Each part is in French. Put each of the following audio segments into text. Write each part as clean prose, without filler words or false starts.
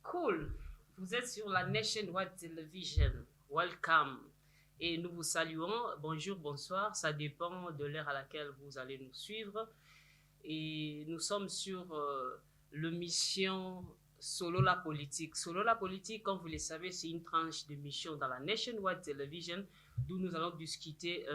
Cool. Vous êtes sur la Nationwide Television. Welcome. Et nous vous saluons. Bonjour, bonsoir. Ça dépend de l'heure à laquelle vous allez nous suivre. Et nous sommes sur l'émission Solo la politique. Solo la politique, comme vous le savez, c'est une tranche d'émission dans la Nationwide Television d'où nous allons discuter,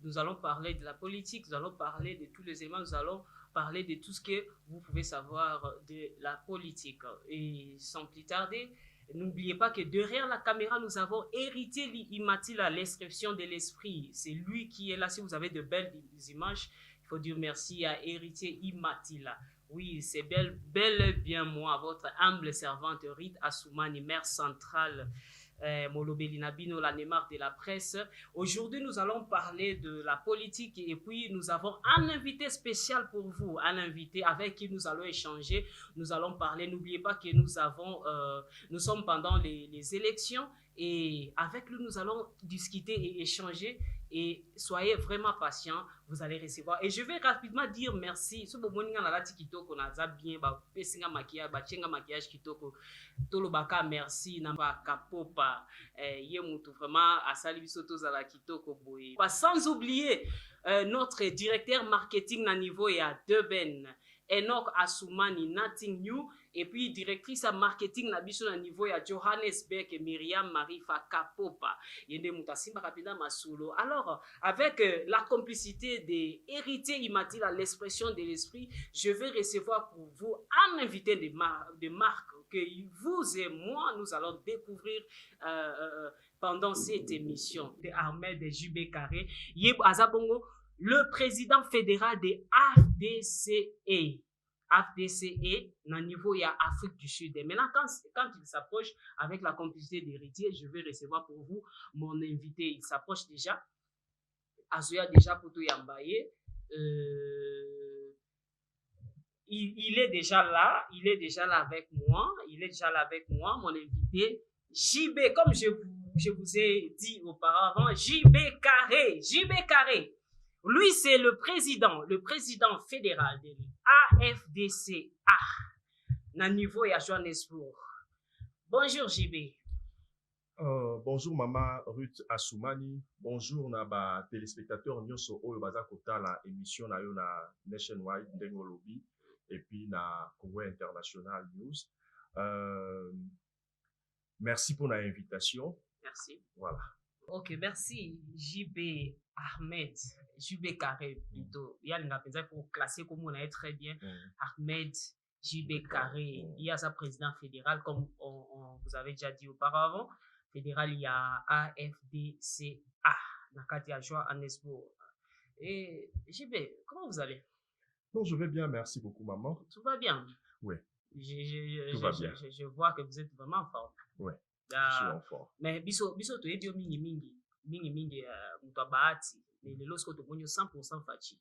nous allons parler de la politique, nous allons parler de tous les éléments, nous allons parler de tout ce que vous pouvez savoir de la politique. Et sans plus tarder, n'oubliez pas que derrière la caméra, nous avons Héritier Imatila, l'expression de l'esprit. C'est lui qui est là. Si vous avez de belles images, il faut dire merci à Héritier Imatila. Oui, c'est bel et bien moi, votre humble servante Rite Assoumani, maire centrale Molobeli Nabino, la Neymar de la presse. Aujourd'hui, nous allons parler de la politique et puis nous avons un invité spécial pour vous, un invité avec qui nous allons échanger. Nous allons parler, n'oubliez pas que nous sommes pendant les élections et avec lui, nous allons discuter et échanger. Et soyez vraiment patients, vous allez recevoir. Et je vais rapidement dire merci. Si vous avez un kitoko, bien, maquillage kitoko, tolobaka merci, namba kapopa, yemutu vraiment à sali bisoto zala kitoko boye. Sans oublier notre directeur marketing na niveau ya Deben, Enoch Assoumani, Nothing New, et puis directrice à marketing na biso na niveau ya Johannesburg, Myriam Marifa Kapopa, yende mutasimba rapida masulo. Alors, avec la complicité des héritiers Imatila, l'expression de l'esprit, je vais recevoir pour vous un invité de marque que vous et moi, nous allons découvrir pendant cette émission de Ahmed Jubé Carré. Yeb Azabongo, le président fédéral de AFDCE. AFDCE, na niveau ya Afrique du Sud. Et maintenant, quand il s'approche avec la complicité d'héritiers, je vais recevoir pour vous mon invité. Il s'approche déjà. Azoya déjà Poto Yambaye. Il est déjà là. Il est déjà là avec moi. Mon invité. JB, comme je vous ai dit auparavant, JB Carré. JB Carré. Lui, c'est le président fédéral de l'AFDCA, na niveau ya Johannesburg. Bonjour, JB. Bonjour, Maman Ruth Assoumani. Bonjour, na téléspectateurs nyonso oyo baza kotala émission na yo na Nationwide Ndengo Lobby et puis na Congo International News. Merci pour l'invitation. Merci. Voilà. Ok, merci JB Ahmed, JB Carré plutôt. Il y a une pour classer comme on a très bien. Ahmed JB Carré, il y a sa président fédéral comme vous avez déjà dit auparavant. Fédéral, il y a AFDCA, Nakati Johannesburg. Et JB, comment vous allez? Non, je vais bien, merci beaucoup, maman. Tout va bien? Oui. Tout va bien. Je vois que vous êtes vraiment fort. Oui. Je suis en forme. Mais biso to edio mingi mutu bahati le lorsque to bonyo 100% fachi.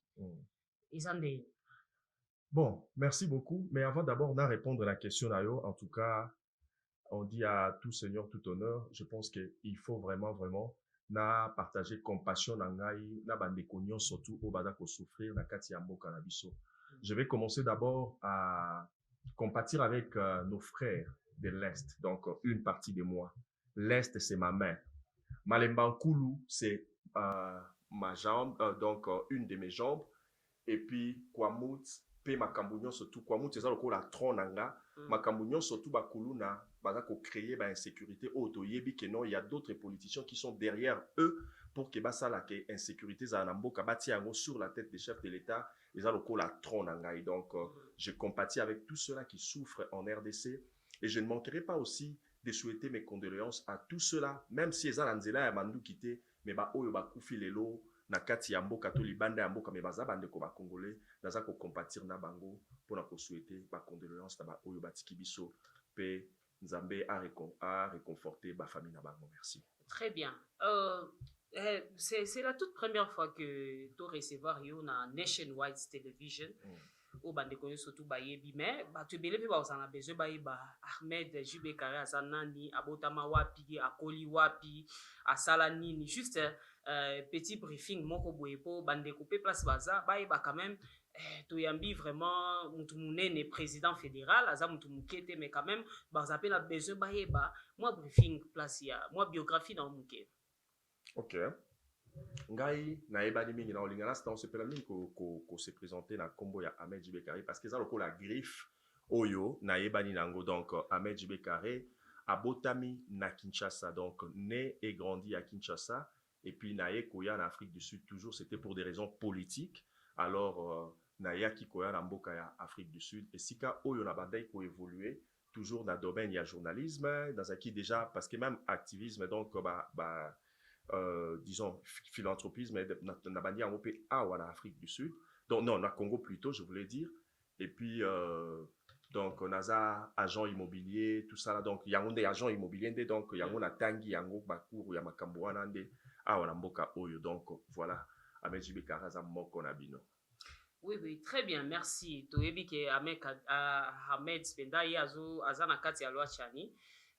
Isande. Bon, merci beaucoup, mais avant d'abord de répondre à la question d'ailleurs, en tout cas, on dit à tout seigneur, tout honneur, je pense qu'il faut vraiment na partager compassion na ngai na bandeko nyon surtout au bada ko souffrir na kati ya mboka na biso. Je vais commencer d'abord à compatir avec nos frères de l'Est, donc une partie de moi. L'Est, c'est ma main. Malembankulu, c'est ma jambe, donc une de mes jambes. Et puis, Kwamut, pe makambunyon surtout. Kwamut, c'est ça le coup la tronanga. Makambunyon surtout, bakulu na, bazako créer ba insécurité. Oto yebi que non, il y a d'autres politiciens qui sont derrière eux pour que basa la que insécurité za namboka bati yango sur la tête des chefs de l'État. Et ça le coup la tronanga. Et donc, je compatis avec tous ceux-là qui souffrent en RDC. Et je ne manquerai pas aussi de souhaiter mes condoléances à tous ceux-là, même si ils ont l'anzela ya mandu quitté, mais ba oyo ba kufi lelo na kati ya mboka to libanda ya mboka mais baza bande ko ba congolais, naza ko compatir na bango pour na ko souhaiter ba condoléances na ba oyo ba tikibiso pe nzambe a réconforter ba famille na bango. Merci. Très bien. C'est la toute première fois que tu recevoir yo na Nationwide Television. Au bande connu surtout bayebi mais tu belebe ba osana besoin bayeba Ahmed Jubé Carré azanani abotama wapi akoli wapi asala nini juste petit briefing moko boye po bande couper place baza bayeba quand même toyambi vraiment mutu munene président fédéral aza mutu mukete mais quand même bazape na besoin bayeba moi briefing place ya moi biographie na muke. OK. Ngai nayebani mingi na olinga na sta on se pela mingi ko se présenter na combo ya Ahmed Djibé Carré parce que ça loko la griffe oyo nayebani nango donc Ahmed Djibé Carré abotami na Kinshasa donc né et grandi à Kinshasa et puis naye koya en Afrique du Sud toujours c'était pour des raisons politiques alors nayaki koya na mboka ya Afrique du Sud et sika oyo na bandai ko évoluer toujours dans le domaine ya journalisme dans qui déjà parce que même activisme donc disons philanthropisme na bandi yango pe awa na Afrique du Sud donc non na Congo plutôt je voulais dire et puis donc on a agent immobilier tout ça là donc yango nde agent immobilier nde donc yango na tangi yango bakuru ya makambo wana nde awa na mboka oyo donc voilà Ahmed Djibé Carré aza moko na bino. Oui, oui, très bien, merci. Toyebi ke Ahmed Spenda ye aza na kati ya loi chani.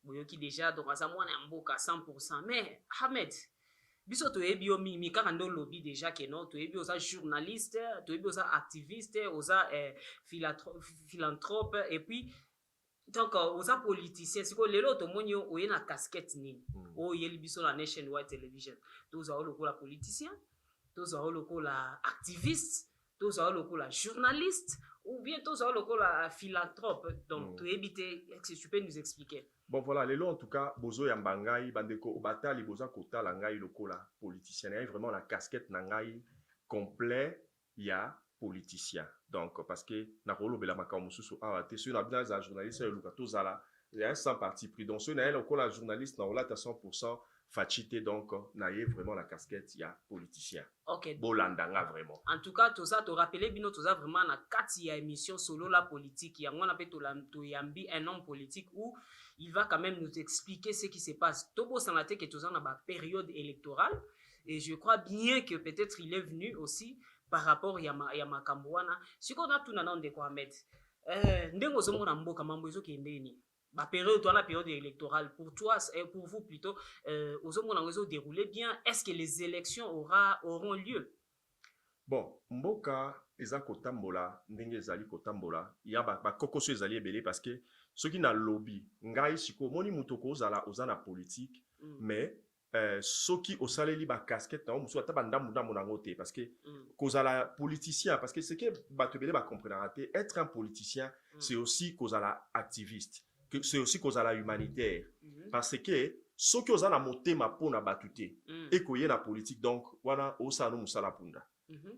Boyoki déjà donc aza mwana mboka 100%. Mais Ahmed, biso toyebi yo mi kaka ndo lobby déjà ke non, toyebi oza journaliste, toyebi oza activiste, oza philanthrope et puis donc oza politicien. Siko lelo tomoni yo oye na casquette nini. Oyeli biso na Nationwide Television. Toza lokola politicien, toza lokola activiste. Tous la journaliste ou bien tous la philanthrope. Donc, tu évites, est-ce que tu peux nous expliquer? Bon, voilà, les lots, en tout cas, Bozo Yambangai, Bandeko, Obatali, Boza Kota, Langai, Lokola, politicien. Il y a vraiment la casquette Nangai complet, il y a politicien. Donc, parce que, Nakolo Belamaka Mususu, t'es sur la journaliste, il y a un sans parti pris. Donc, sur la journaliste, on l'a à 100%. Fachité donc naie vraiment la casquette il y a politicien. OK. Bolandanga vraiment. En tout cas tout ça te rappeler bino tout ça vraiment na kati ya émission solo la politique il y a on appelle to yambi un homme politique où il va quand même nous expliquer ce qui se passe. Tobo sanate que tout ça na ba période électorale et je crois bien que peut-être il est venu aussi par rapport ya makamboana. Si qu'on a tout na ndeko Ahmed. Ndengo zomo na mboka mambo ezo kendeni. La période électorale, pour toi et pour vous plutôt, aux hommes on déroulé bien. Est-ce que les élections auront lieu? Bon, mboka eza kotambola, ndenge ezali kotambola, ya ba kokoso ezali ebele parce que ceux qui na lobby, ngai siko moni mutoko ozana politique, mais ceux qui osaleli ba casquette na musu ata bandamu nango te parce que kozala politicien parce que ce que batebele ba comprendre être un politicien, c'est aussi kozala activiste. C'est aussi cause à la humanitaire parce que ceux qui ont la motema pona batute et koye la politique donc wana osano musala punda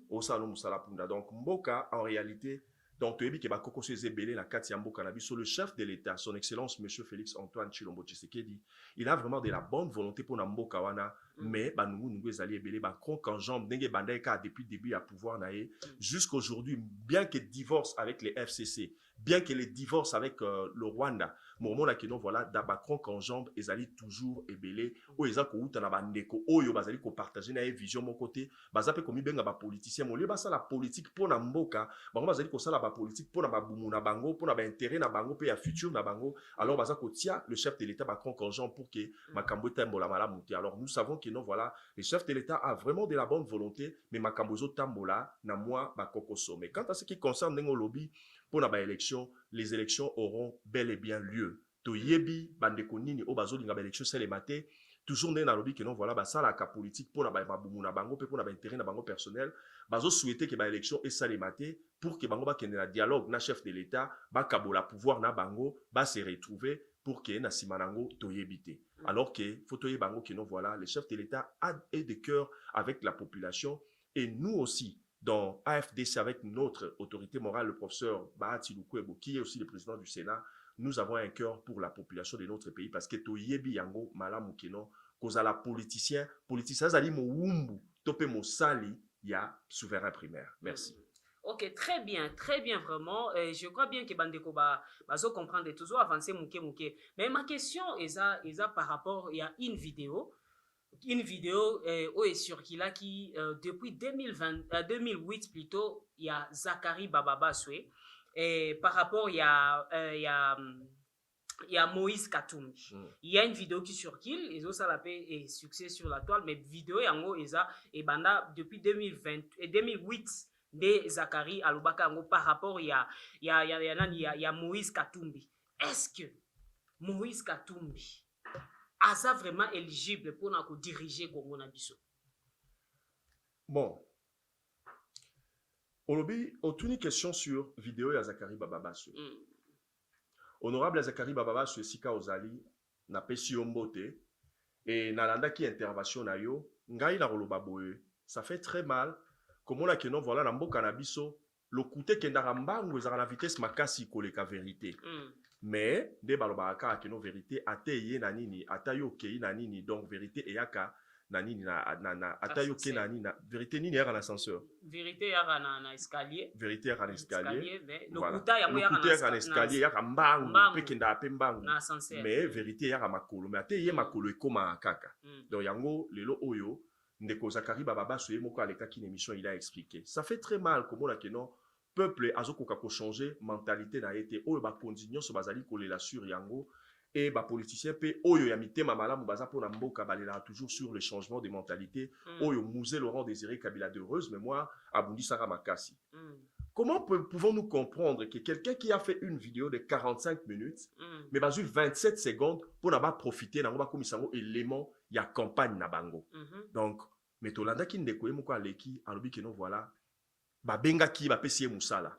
osano musala punda donc mboka en réalité donc tu que ba koko se zebele na kati ya mboka na biso le chef de l'état son excellence monsieur Félix Antoine Tshilombo Tshisekedi il a vraiment de la bonne volonté pour na mboka wana mais ba nungu ezali ebele ba croque en jambe ndenge bandai ka depuis début à pouvoir naé jusqu'aujourd'hui bien que divorce avec les FCC bien que les divorces avec le Rwanda moment là que non voilà d'aba croque en jambe ezali toujours ebele o ezako uta na bandeko oyo bazali ko partager na vision mon côté bazape komi benga ba politicien mo lieu ba la politique pour na mboka bango bazali ko sala ba politique pour na ba bumu na bango pour na ba intérêt na bango pe ya futur na bango alors bazako tia le chef de l'état ba croque en jambe pour que makambo tambola malamu te alors nous savons que non voilà le chef de l'état a vraiment de la bonne volonté mais makambo zo tambola na moi ba kokoso mais quant à ce qui concerne nengo lobby pour la élection, les élections auront bel et bien lieu. To yebi bandeko nini o bazo linga ba élection c'est les maté toujours na lobby que non voilà ba ça la ka politique pour na ba bumu na bango pe pour na ba intérêt na bango personnel bazo souhaiter que ba élection et ça les maté pour que bango ba kende na dialogue na chef de l'état ba kabola pouvoir na bango ba se retrouver pour que na simanango to yebité alors que faut to yebango que non voilà le chef de l'état a de cœur avec la population et nous aussi dans AFDC avec notre autorité morale, le professeur Bahati Lukwebo, qui est aussi le président du Sénat, nous avons un cœur pour la population de notre pays parce que Toyebi Yango, Malamu Keno, cause à la politicien, zali mo wumbu, topé mo sali, ya souverain primaire. Merci. Ok, très bien vraiment. Je crois bien que Bandeko bazo comprendre toujours avancer mouké. Mais ma question est par rapport, il y a une vidéo est sur qui depuis 2008 plutôt il y a Zachary Bababaswe et par rapport il y a Moïse Katumbi. Il y a une vidéo qui circule et ça la paix et succès sur la toile mais vidéo yango eza et banda depuis 2020 et 2008 de Zakari alobaka yango par rapport ya Moïse Katumbi. Est-ce que Moïse Katumbi asa vraiment éligible pour diriger Congo na biso? Bon, Olobi, aucune question sur vidéo ya Zakari Bababasu. Honorable Zakari Bababasu Sika Ozali na pesi mbote et nalanda ki intervention na yo ngai na roloba boye. Ça fait très mal. Comment la kenon voilà na mboka na biso le coûté kendara mbangu ezala na vitesse makasi koleka vérité. Mais de balobaka kenon vérité ateye na nini atayo kei na nini donc vérité eyaka na nini na atayo ke na nini na vérité nini yaka na ascenseur. Vérité yaka na escalier. Vérité yaka na escalier. Le coûté yaka na escalier yaka mbangu pe kenda pe mbangu. Na ascenseur. Mais vérité yaka makolo mais ateye makolo ekoma kaka. Donc yango lelo oyo ndeko Zakari Bababasu moko aleka ki émission il a expliqué. Ça fait très mal comme on a que non peuple azokoka ko changer mentalité na été oyo ba kondignon so bazali kolela sur yango et ba politicien pe oyo ya mitema malamu baza pona mboka balela toujours sur le changement de mentalité oyo Mouzé Laurent Désiré Kabila d'heureuse mémoire abundi Sara Makasi. Comment pouvons-nous comprendre que quelqu'un qui a fait une vidéo de 45 minutes mais bazu 27 secondes pour n'a pas profiter na ba komisango élément ya campagne na bango. Donc mais tolanda ki ndeko moko aleki alobi que non voilà ba benga ki ba pesi musala.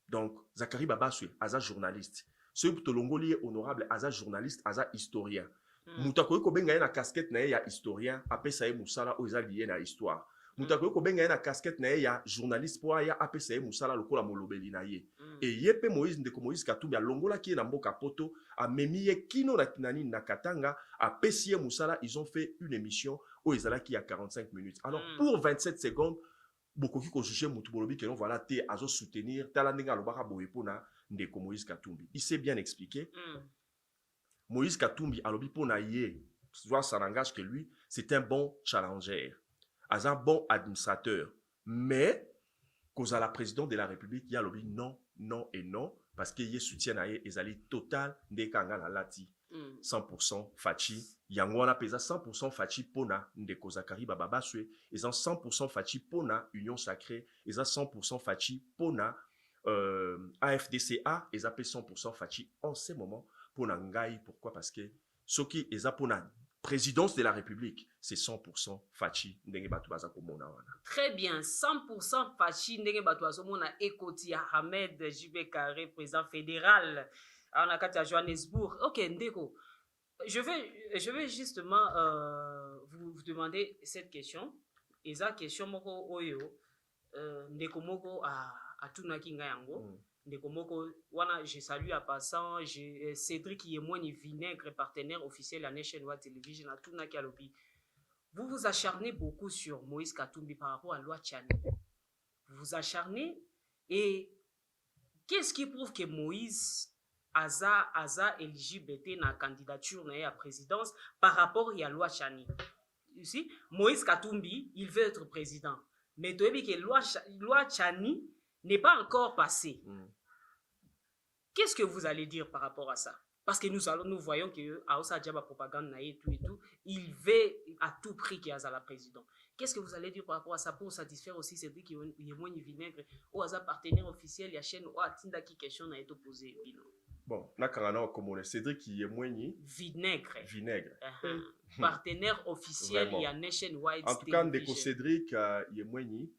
Donc Zakari Babasu aza journaliste. Ce tolongoli honorable aza journaliste aza historien. Mutako ko benga na casquette na ya historien apesa musala o eza lié na histoire. Mutako ko benga na casquette na ya journaliste po ya apesa musala lokola molobeli na ye. Et yepe Moïse ndeko Moïse Katumbi alongola ki na mboka poto a memiye kino na kinani na Katanga apesi musala ils ont fait une émission où ils allaient qui a 45 minutes. Alors pour 27 secondes beaucoup qui ko juger mutu bolobi que non voilà te azo soutenir talandinga lobaka boye pona ndeko Moïse Katumbi. Il s'est bien expliqué. Moïse Katumbi alobi pona ye soit ça n'engage que lui, c'est un bon challenger. Un bon administrateur, mais cause à la présidente de la République, il y a lobby non, non et non, parce qu'il y a soutien à Ezali total de Kanga la Lati, 100% Fachi, Yangwana pesa 100% Fachi Pona, Ndeko Zakari Bababaswe, ils ont 100% Fachi Pona, Union Sacrée, ils ont 100% Fachi Pona, AFDCA, ils ont 100% Fachi en ce moment, Pona Ngai, pourquoi? Parce que ce qui est Pona présidence de la République, c'est 100% Fachi ndenge batu baza komona wana. Très bien, 100% Fachi ndenge batu baza komona ekoti Ahmed JB Carré, président fédéral en Akata Johannesburg. OK, ndeko. Je vais justement vous demander cette question. Eza question moko oyo ndeko moko a tunaki ngayango. Wana, je salue à passant Cédric Yemweni Vinaigre, partenaire officiel à Nationwide Television, à Tunaki Alobi. Vous vous acharnez beaucoup sur Moïse Katumbi par rapport à Loi Tchani. Vous vous acharnez et qu'est-ce qui prouve que Moïse Aza éligible était dans la candidature à la présidence par rapport à la Loi Tchani? Ici, Moïse Katumbi, il veut être président. Mais tu as vu que Loi Tchani n'est pas encore passée. Qu'est-ce que vous allez dire par rapport à ça? Parce que nous voyons que Aoussa Djaba propagande et tout, il veut à tout prix qu'il y a la président. Qu'est-ce que vous allez dire par rapport à ça pour satisfaire aussi Cédric Yemweni Vinaigre ou à sa partenaire officiel, il y a chaîne ou à Tinda qui question a été posée. Bon, là quand on a comme Cédric Yemweni Vinaigre. Partenaire officiel, il y a Nationwide. En tout cas, ndeko Cédric Yemweni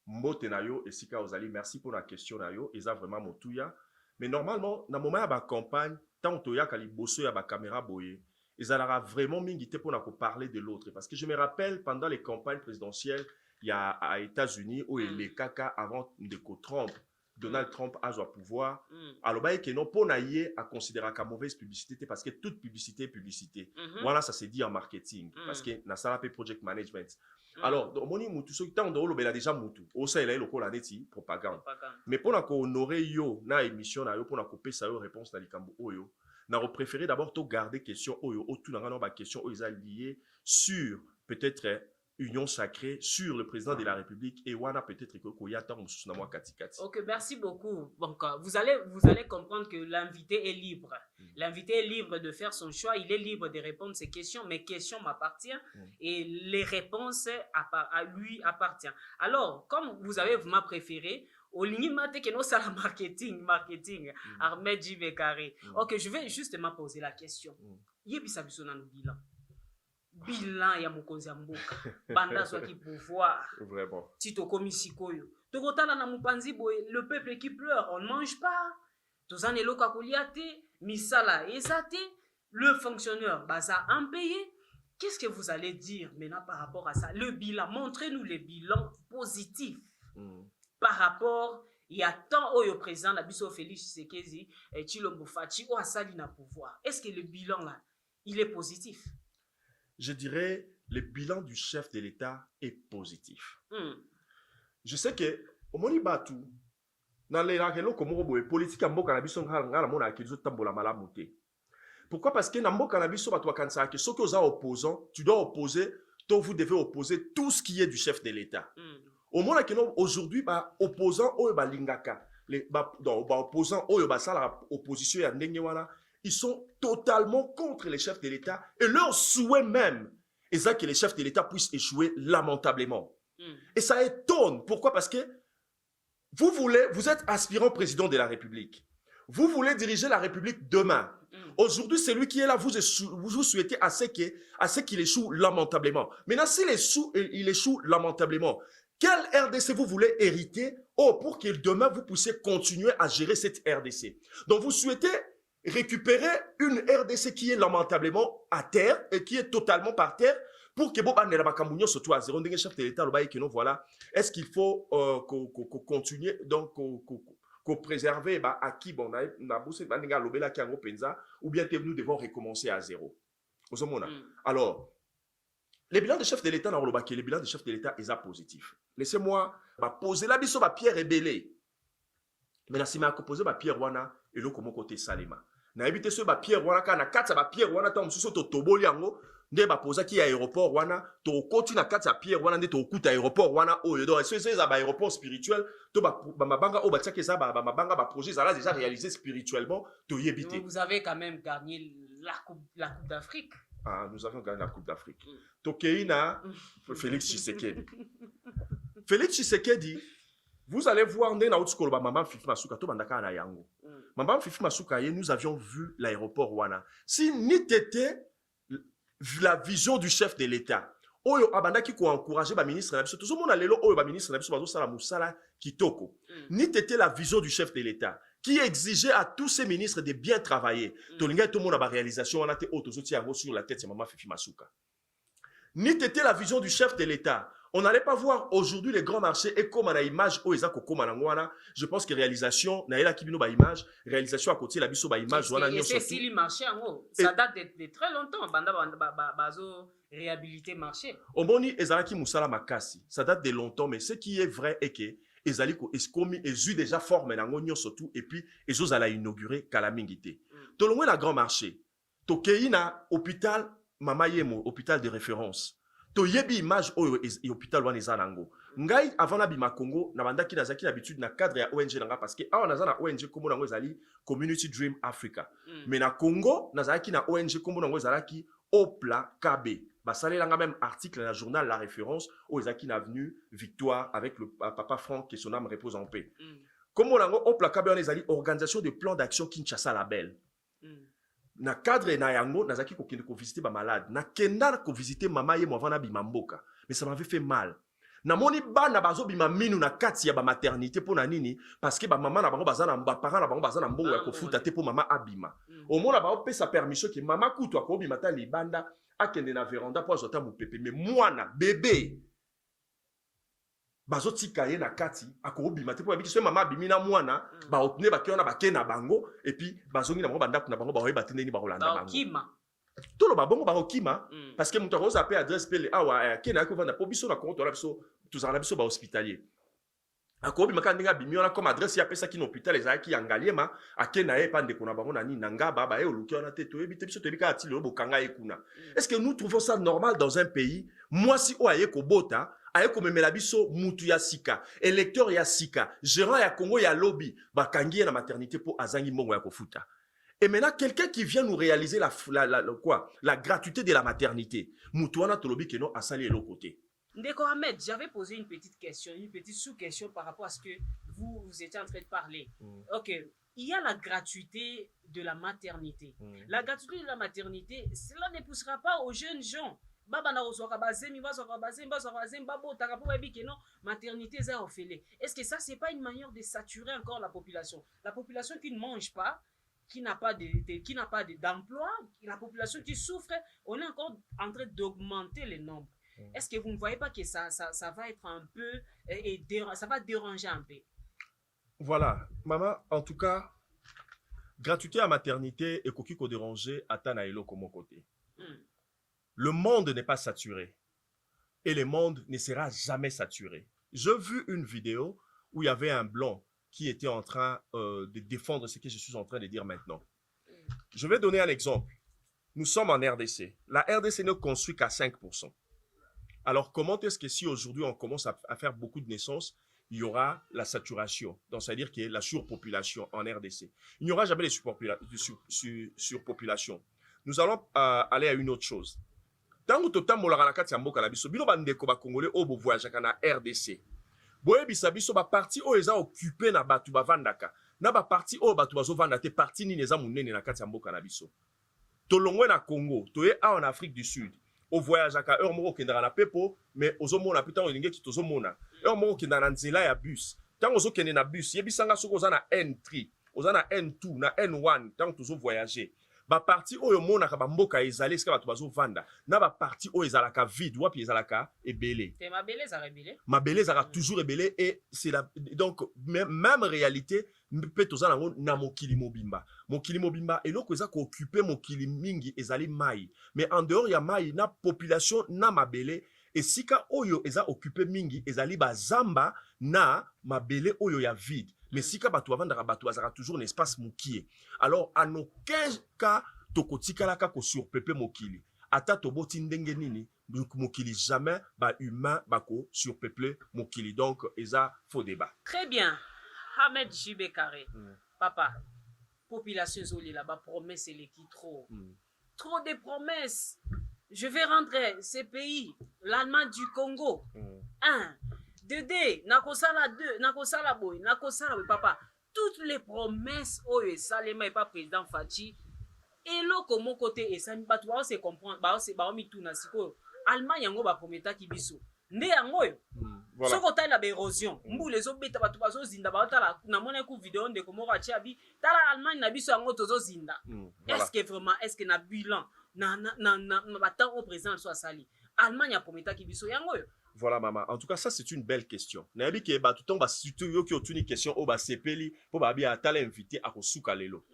mbote na yo esika ozali, merci pour la question na yo, eza vraiment motuya. Mais normalement, dans le moment où la campagne, tant que tu liboso ya ba caméra boye, ils allaient vraiment m'inviter pour parler de l'autre. Parce que je me rappelle, pendant les campagnes présidentielles, il y a à États-Unis, où les caca avant de Trump, Donald Trump a au pouvoir. Alors, bah, que non, pour naïe à considérer comme mauvaise publicité, parce que toute publicité est publicité. Voilà, ça se dit en marketing. Parce que na salapé project management. Alors, moni mutu so tant de lo bela déjà mutu. O ça là lokola neti propagande. Mais pour na ko honorer yo na émission na yo pour na ko pesa yo réponse na likambo oyo. Na préféré d'abord to garder question oyo autour na ba question oyo lié sur peut-être union sacrée sur le président de la République et wana peut-être que koyata mususu na katikati. Ok, merci beaucoup. Donc, vous allez comprendre que l'invité est libre. L'invité est libre de faire son choix, il est libre de répondre ses questions. Mes questions m'appartiennent et les réponses à lui appartiennent. Alors, comme vous avez vraiment préféré, au limite que nous sommes marketing, Ahmed Jibekari. Ok, je vais justement poser la question. Yebisa biso na bilan. Bilan ya mokonzi ya mboka banda zwaki pouvoir vraiment tito komi sikoyo tokotala na mupanzi boye le peuple qui pleure on ne mange pas tozana eloka kolia te misala ezate le fonctionnaire baza impayé. Qu'est-ce que vous allez dire maintenant par rapport à ça, le bilan? Montrez-nous les bilans positifs par rapport il y a tant au président la biso Félix Tshisekedi et Tshilombo Fachi au asali na pouvoir. Est-ce que le bilan là il est positif? Je dirais le bilan du chef de l'État est positif. Je sais que au moni batu dans les rakelo comme robo politique mboka na biso ngala mona akizo tambola malamu te. Pourquoi? Parce que na mboka na biso batu kansa que ceux qui sont opposants, tu dois opposer, donc vous devez opposer tout ce qui est du chef de l'État. Au mona que aujourd'hui ba opposant o ba lingaka les ba opposant o ba sala opposition ya ndenge wana. Ils sont totalement contre les chefs de l'État et leur souhait même est que les chefs de l'État puissent échouer lamentablement. Et ça étonne. Pourquoi? Parce que vous êtes aspirant président de la République. Vous voulez diriger la République demain. Aujourd'hui, celui qui est là, vous souhaitez à ce qu'il échoue lamentablement. Maintenant, s'il il échoue lamentablement, quelle RDC vous voulez hériter pour que demain, vous puissiez continuer à gérer cette RDC? Donc, vous souhaitez récupérer une RDC qui est lamentablement à terre et qui est totalement par terre pour que surtout à zéro chef de l'État voilà, est-ce qu'il faut continuer donc préserver à qui bon ou bien nous devons recommencer à zéro. Alors les bilans des chefs de l'État les bilans des chefs de l'État est positif. Laissez-moi poser la biso Pierre Ebélé. Mais si je pose Pierre wana et le côté Salema. Na éviter ce Pierre wana kana katsa Pierre wana ta mususu to toboli yango nde ba posa ki aéroport wana to koti na katsa Pierre wana nde to kuta aéroport wana oyo do c'est ça ba aéroport spirituel to ba mabanga o ba tsa ke ça ba mabanga ba projet ça là déjà réalisé spirituellement to yebité. Vous avez quand même gagné la coupe d'Afrique. Ah, nous avons gagné la coupe d'Afrique. Tokeina Félix Tshisekedi. Félix Tshisekedi. Vous allez voir, Maman Fifi Masuka, Maman Fifi Masuka, nous avions vu l'aéroport Wana. Si ni t'étais la vision du chef de l'État, Oyo Abandaki qui a encouragé le ministre, tout le monde a l'élo, Oyo ministre, ni t'étais la vision du chef de l'État, qui exigeait à tous ces ministres de bien travailler. Tout le monde a la réalisation, on a été sur la tête de Maman Fifi Masuka. Ni t'étais la vision du chef de l'État. On n'allait pas voir aujourd'hui les grands marchés et comme on a image je pense que réalisation na ela kibino ba image réalisation à côté la biso ba image et c'est si le marché en haut ça date de très longtemps banda bazo réhabiliter marché omoni ezalaki musala makasi ça date de longtemps mais ce qui est vrai est que ezali ko eskomi ezu déjà formé nango nyonso tout et puis ezo zala inaugurer kala mingité to longwe la grand marché to keina hôpital Mama Yemo hôpital de référence. To yebi image oyo et hôpital wana eza nango. Ngai avant na bima Congo na bandaki nazaki l'habitude na cadre ya ONG nanga parce que awa naza na ONG kombo nango ezali Community Dream Africa. Mais na Congo nazaki na ONG kombo nango ezalaki Opla KB. Basale langa même article dans le journal La Référence au ezaki na avenue Victoire avec le papa Franck que son âme repose en paix. Kombo nango Opla KB on ezali organisation de plan d'action Kinshasa Label. Na cadre na yango nazaki ko kende ko visiter ba malade na kenda ko visiter mama ye mo vana bimamboka mais ça m'avait fait mal na moni bana bazo bima minu na kati ya ba maternité pour na nini parce que ba maman na bango bazana ba parents na bango bazana mbongo ya ko futa te pour mama abima au mona ba opesa permission que mama kutu akobima ta libanda akende na véranda pour azota mupepe mais mwana bébé bazotika ye na kati akobima te po abiki so mama bimina mwana ba otne ba kiona ba kena bango et puis bazongi na bango bandako na bango ba oyeba tendeni ba rolanda bango kima tolo ba bongo ba okima parce que muto roza pe adresse pele awa kena ko vanda po biso na konto la biso tuzala biso ba hospitalier akobi makandinga bimi on a comme adresse ya pesa ki no hôpital ezaki yangaliema akena e pande kona bango nani nanga baba e oluki on a te to ebite biso tebika atilo bokanga ekuna. Est-ce que nous trouvons ça normal dans un pays moi si o aye ko bota aye ko memela biso mutu ya sika électeur ya sika gérant ya Congo ya lobby bakangi na maternité pour azangi mbongo ya kofuta. Et maintenant, quelqu'un qui vient nous réaliser la gratuité de la maternité. Moutouana Tolobi Keno a sali l'autre côté. Ndeko Ahmed, j'avais posé une petite question, une petite sous-question par rapport à ce que vous étiez en train de parler. Ok, il y a la gratuité de la maternité. La gratuité de la maternité, cela ne poussera pas aux jeunes gens. Maternité, est-ce que ça, c'est pas une manière de saturer encore la population? La population qui ne mange pas, qui n'a pas d'emploi, la population qui souffre, on est encore en train d'augmenter les nombres. Est-ce que vous ne voyez pas que ça va être un peu, ça va déranger un peu? Voilà, maman, en tout cas, gratuité à maternité et koki ko déranger atana elo comme côté. Le monde n'est pas saturé et le monde ne sera jamais saturé. J'ai vu une vidéo où il y avait un blanc qui était en train de défendre ce que je suis en train de dire maintenant. Je vais donner un exemple. Nous sommes en RDC. La RDC ne construit qu'à 5%. Alors, comment est-ce que si aujourd'hui on commence à faire beaucoup de naissances, il y aura la saturation, donc c'est-à-dire qu'il y a la surpopulation en RDC. Il n'y aura jamais de surpopulation. Nous allons aller à une autre chose. Tant que tu as mboka na biso, bino bandeko ba congolais au bo voyage na RDC. Boye bisabiso ba parti o eza occupé na batu ba vandaka. Na ba parti o batu bazo vanda te parti ni neza munene na kati ya mboka na biso. Tolongwe na Congo, toye en Afrique du Sud. Au voyage aka heure moko kendara na pepo, mais ozomona putain olinge ki tozomona. Heure moko kendara na nzela ya bus. Tant ozo kende na bus, yebisanga soko oza na N3, oza na N2, na N1, tant tozo voyager. Ba parti oyo mona ka bamboka ezali ska batu bazo vanda na ba parti oyo ezalaka vide wapi ezalaka ebele te mabele za rebele mabele ezalaka toujours ebele et c'est la donc même réalité peut toza nango na mokili mobimba eloko eza ko occuper mokili mingi ezali mai mais en dehors ya mai na population na mabele esika oyo eza occupé mingi ezali bazamba na mabele oyo ya vide. Mais si bato avandaka bato azaka toujours un espace mokie. Alors en aucun cas tokotikalaka ko surpeupler mokili. Ata toboti ndenge nini mokili jamais ba humain bako surpeupler mokili. Donc eza faux débat. Très bien. Ahmed Jibé Carré. Papa, population zoli là-bas promesse les qui trop. Trop de promesses. Je vais rentrer ces pays, l'Allemagne du Congo. 1 2D, nakosala 2, nakosala boy, papa. Toutes les promesses, oye, Salema et pas président Fachi. Et là, comme côté, et ça, bah, tu vas se comprendre, bah, c'est bah, mi tout nasiko. Allemagne, yango ba prometa kibiso. Ne yango yo. Ce côté la érosion. Mbu les autres bêta batu bazo zinda ba tala na mona ku vidéo de comment Rachiabi, tala Allemagne na biso yango tozo zinda. Est-ce que vraiment, est-ce que na bilan na battant au président soit sali. Allemagne a prometa kibiso yango yo. Voilà, maman. En tout cas, ça, c'est une belle question. Nabi ke ba tout temps ba surtout yo ki otuni question o ba sepeli po ba bi atala invité a kosuka lelo.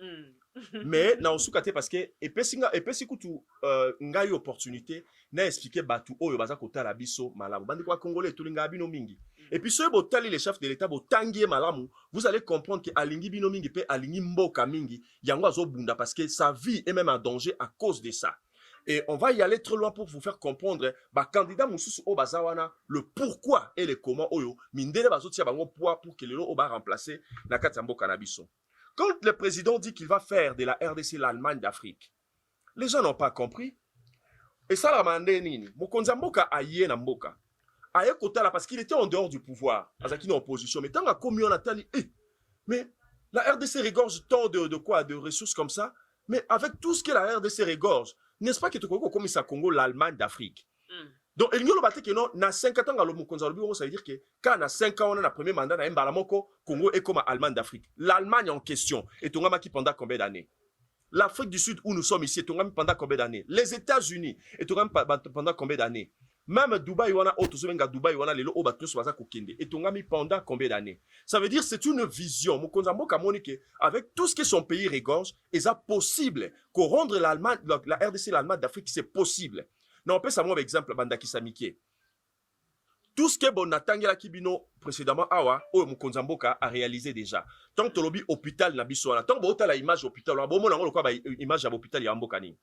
Mais na osuka te parce que epesi kutu ngai opportunité na expliquer batu oyo baza kotala biso malamu. Bandi kwa congolais tulinga bino mingi. Et puis ceux botali les chefs de l'état botangie malamu, vous allez comprendre que alingi bino mingi pe alingi mboka mingi yango azobunda parce que sa vie est même en danger à cause de ça. Et on va y aller très loin pour vous faire comprendre bah candidat mususu o bazawana le pourquoi et le comment oyo mindele bazotia bango poids pour que lelo o ba remplacer na katambo cannabis. Quand le président dit qu'il va faire de la RDC l'Allemagne d'Afrique, les gens n'ont pas compris. Et ça la mande nini mokonza mboka aye na mboka aye kotala parce qu'il était en dehors du pouvoir azaki en opposition mais tant a commis on atali mais la RDC regorge tant de ressources comme ça mais avec tout ce que la RDC regorge. N'est-ce pas que tu connais comme ça Congo l'Allemagne d'Afrique. Donc il n'y a pas que non na 5 ans à l'homme ça veut dire que quand on a 5 ans on a le premier mandat na Mbalamoko Congo est comme Allemagne d'Afrique. L'Allemagne en question est on qui pendant combien d'années? L'Afrique du Sud où nous sommes ici est on pendant combien d'années? Les États-Unis est on pendant combien d'années? Même Dubaï on a autre Dubaï on a les lots bateaux sur Kende et on a pendant combien d'années? Ça veut dire c'est une vision. Mokonzambo Kamonike avec tout ce que son pays regorge, est ça possible qu'on rendre l'Allemagne, la RDC l'Allemagne d'Afrique c'est possible. Non, on peut savoir un exemple Bandaki Samike. tout ce que Bonatangela Kibino précédemment awa o Mukonzamboka a réalisé déjà. Tant que lobby hôpital na biso wana, tant que la image hôpital, bon mon ngolo kwa image à l'hôpital ya mboka ni.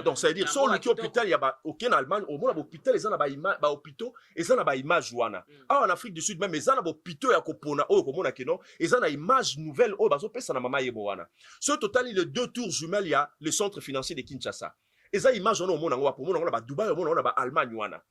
Donc ça veut dire sur le hôpital ya ba aucun Allemagne au moins hôpital ezana ba image ba hôpitaux ezana ba image wana. Ah en Afrique du Sud même ezana ba hôpitaux ya kopona o komona keno ezana image nouvelle o bazo pesa na mama yebo wana. Ce total il est 2 tours jumelles ya le centre financier de Kinshasa. Eza image on mona ngwa po mona ngona ba Dubai o mona ba Allemagne wana.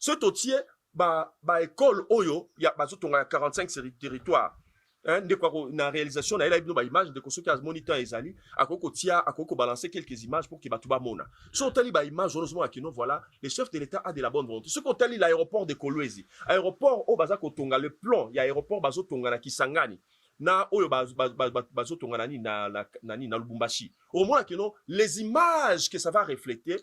Ce totier ba école oyo ya bazotonga 45 territoires. Hein, de quoi na réalisation na ela ba image de kosoki az moniteur ezali akoko tia akoko balancer quelques images pour que batuba mona. So tali ba image heureusement akino voilà, le chef de l'état a de la bonne volonté. Ce qu'on tali l'aéroport de Kolwezi. Aéroport o bazako tonga le plan, ya aéroport bazotonga na Kisangani. Na oyo bazotonga na Lubumbashi. Au moins akino les images que ça va refléter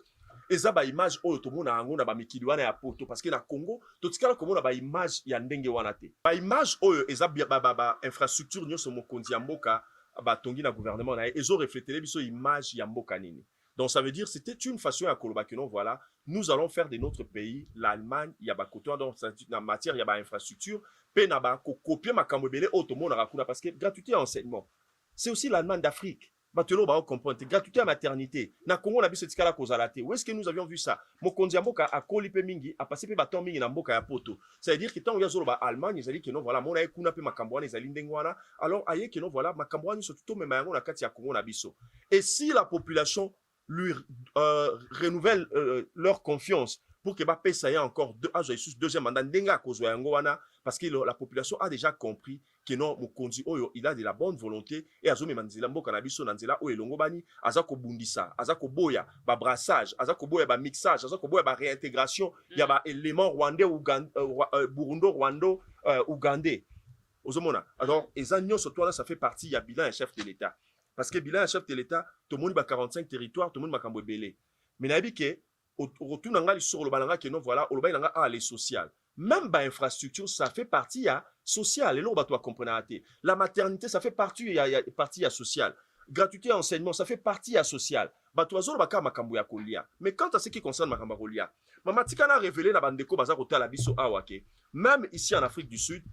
eza ba image oyo tomona yango na ba mikili wana ya poto parce que na Congo totikala komona ba image ya ndenge wana te ba image oyo eza ba infrastructure nyonso mokonzi ya mboka ba tongi na gouvernement na ezo refléter biso image ya mboka nini. Donc ça veut dire c'était une façon ya koloba que non voilà nous allons faire de notre pays l'Allemagne ya ba koto donc en matière ya ba infrastructure pe na ba copier makambo belé oyo tomona kuna parce que gratuité à enseignement c'est aussi l'Allemagne d'Afrique. Batelo ba comprendre gratuité à maternité na Congo na biso tikala kozalate. Où est-ce que nous avions vu ça? Mokonzi mboka a kolipe mingi a passé pe baton mingi na mboka ya poto. Ça veut dire que tant ya zolo ba Allemagne ezali que non voilà mona ekuna pe makambwana ezali ndengwana alors aye que non voilà makambwana surtout même yango na kati ya Congo na biso. Et si la population lui renouvelle leur confiance pour que ba pesa ya encore deuxième mandat ndenga kozwa yango wana parce que la population a déjà compris que non mokonzi oyo il a de la bonne volonté et azo memanzila mboka na biso na nzela oyo elongo bani azako bundisa azako boya ba brassage azako boya ba mixage azako boya ba réintégration ya ba éléments rwandais burundo rwando ougandais ozomona alors ezanyo surtout là ça fait partie ya bilan chef de l'état parce que bilan chef de l'état tout le monde ba 45 territoires tout le monde makambo belé mais na bike au retour na ngali sur le balanga que non voilà au loba nga a les social. Même ba infrastructure ça fait partie à social et là on va toi comprendre la maternité ça fait partie à social, gratuité enseignement ça fait partie à social ba toi zolo ba ka makambo ya kolia. Mais quant à ce qui concerne makambo ya kolia mama tikana révélé na bandeko baza kota la biso awake même ici en Afrique du Sud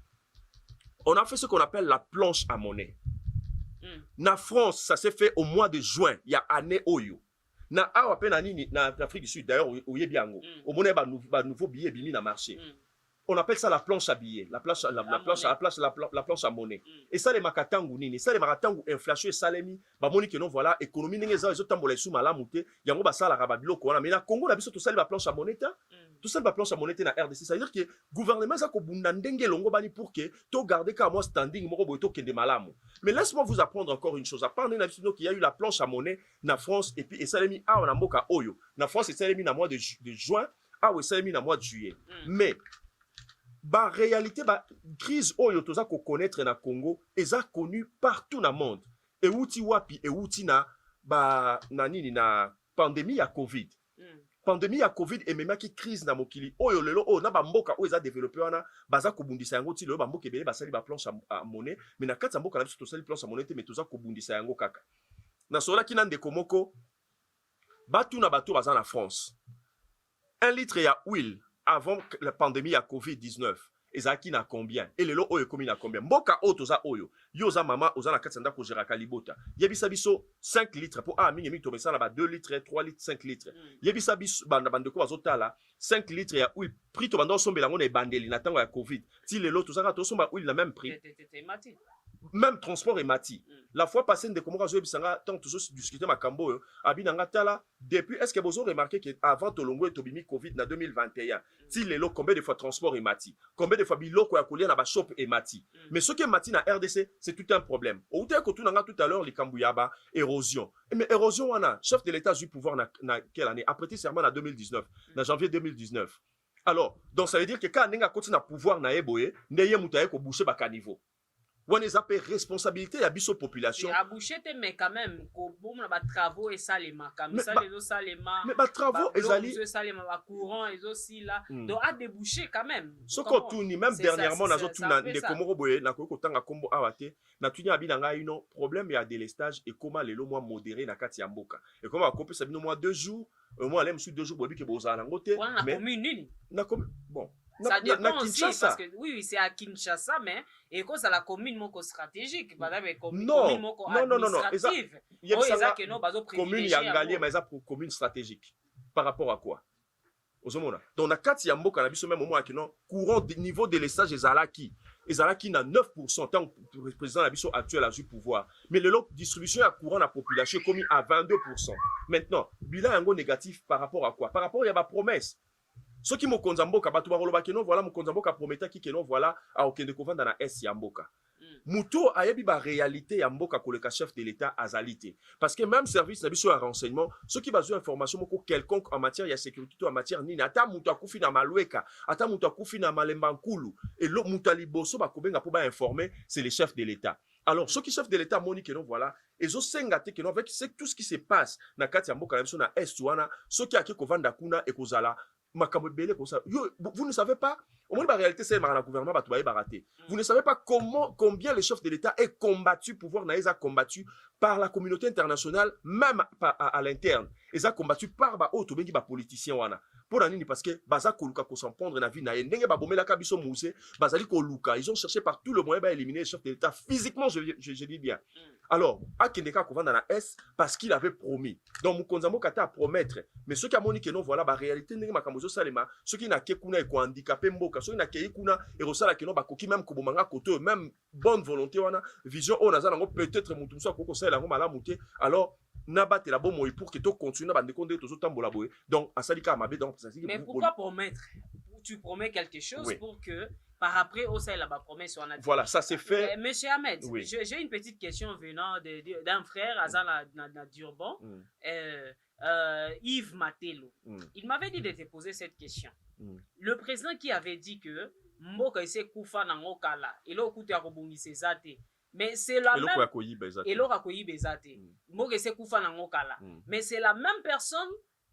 on a fait ce qu'on appelle la planche à monnaie. Na France ça s'est fait au mois de juin il y a année oyo na awa pe na nini na Afrique du Sud d'ailleurs oye biango au monnaie ba nouveau billet bimi na marché. On appelle ça la planche à billets, la planche à monnaie. Et ça les makatangu nini, ça les makatangu inflation et salemi, ba moni que non voilà économie ninge za ezo tambola sous malamuté, yango ba sala ka ba biloko wana mais na Congo na biso to sala ba planche à monnaie ta, to sala ba planche à monnaie na RDC, ça veut dire que gouvernement za ko bunda ndenge longo bani pour que to garder ka moi standing moko boy to kende malamu. Mais laisse-moi vous apprendre encore une chose, à part na biso qu'il y a eu la planche à monnaie na France et puis et salemi a na mboka oyo. Na France et salemi na mois de juin, ah oui salemi na mois de juillet. Mais ba réalité ba crise oyo toza ko connaître na Congo eza connu partout na monde et outi wapi et outi na ba na nini na pandémie ya Covid. Pandémie ya Covid et même qui crise na mokili oyo lelo o na ba mboka o eza développé wana baza ko bundisa yango ti lelo ba mboka ebele basali ba planche à monnaie mais na kati mboka na biso to sali planche à monnaie te mais toza ko bundisa yango kaka na sola kina ndeko moko batu na bato baza na France 1 litre ya huile avant la pandémie à Covid-19, ezaki na combien? Et le lot oyo komi na combien? Mboka otoza oyo. Yoza mama oza na katsanda ko gera kalibota. Yebisa biso 5 litres pour mingi mingi tomesa na ba 2 litres, 3 litres, 5 litres. Yebisa biso banda bandeko bazotala 5 litres ya huile prix to banda osombe lango na bandeli na tango ya Covid. Ti le lot tozaka to somba huile na même prix. Même transport et mati. La fois passée, de comment je bisanga tant toujours discuter ma cambo abinanga tala depuis est-ce que vous avez remarqué que avant Tolongo et Tobimi Covid na 2021 si les lots combien de fois transport et mati combien de fois biloko ya kolia na ba shop et mati mais ce qui est mati na RDC c'est tout un problème au te ko tunanga tout à l'heure les kambuyaba érosion mais érosion wana chef de l'état du pouvoir na quelle année a prêté serment en 2019 na janvier 2019 alors donc ça veut dire que quand ninga continue na pouvoir na eboye ndeye mutaye ko boucher ba caniveau. wana eza pe responsabilité ya biso population. Abouché te mais quand même ko bomna ba travaux et salema comme ça les salema. Mais ba travaux ezali salema ba courant et aussi là. Donc a débouché quand même. Soko tuni même dernièrement nazo tuna ndeko moko boye na ko tanga kombo awate na tuni abina ngai no problème ya délestage et comment lelo moi modéré na kati ya mboka. Et comment akopesa bino moi 2 jours, moi allem sur 2 jours bobi ke bozala ngote. Mais commune na bon. Ça dépend aussi, parce que oui, c'est à Kinshasa, mais et que c'est la commune moko stratégique, par exemple, commune moko administrative. Commune yangalie, mais ça pour commune stratégique. Par rapport à quoi? Ozomona. Donc na kati ya mboka na biso même moment akino courant de niveau de l'estage ezalaki na 9% tant que le président na biso actuel a eu pouvoir. Mais le lot distribution à courant la population commis à 22%. Maintenant, bilan yango négatif par rapport à quoi? Par rapport à ma promesse. Ce qui mokonza mboka batu ba keno voilà mokonza mboka prometa ki keno voilà a okende kovanda na S ya mboka. Muto ayebi ba réalité ya mboka koleka chef de l'état azalité parce que même service na biso ya renseignement ceux qui besoin information moko quelconque en matière ya sécurité ou en matière nini ata muto akufi na malweka ata muto akufi na malemba nkulu et lo muto liboso ba kobenga po ba informer c'est les chefs de l'état. Alors ceux qui chef de l'état moni keno voilà ezo senga te keno avec c'est tout ce qui se passe na kati ya mboka na biso na est wana ceux qui akiko vanda kuna ekozala vous ne savez pas, au moins la réalité c'est que le gouvernement va baraté. Vous ne savez pas combien le chef de l'État est combattu, pouvoir n'a combattu par la communauté internationale, même à l'interne. Ils ont combattu par les politiciens. Pour parce que baza koluka ko s'en prendre na vie na ndenge ba bomela ka biso muse bazali koluka ils ont cherché par tout le moyen ba éliminer le chef de l'État physiquement je dis bien. Alors akendeka ko vanda na S parce qu'il avait promis. Donc mukonza mokata a promettre mais ceux qui a moni que non voilà ba réalité ndenge makambo salema ceux qui na ke kuna e ko handicapé mboka ceux qui na ke kuna e rosala ke non ba koki même ko bomanga koto même bonne volonté wana vision on azana ngo peut-être mutu so ko sala ngo malamu te alors nabate la bon pour que tu continues à décompter tous autant boulaboé donc à salika mabe donc mais pourquoi promettre tu promets quelque chose oui. Pour que par après au sein là-bas promesse on a voilà ça c'est fait monsieur Ahmed oui. J'ai une petite question venant d'un frère Azana na Durban Yves Matelo il m'avait dit de te poser cette question le président qui avait dit que mboka ese kufa na ngokala et là okuti akobongisa ezate mais c'est la même mais c'est la même personne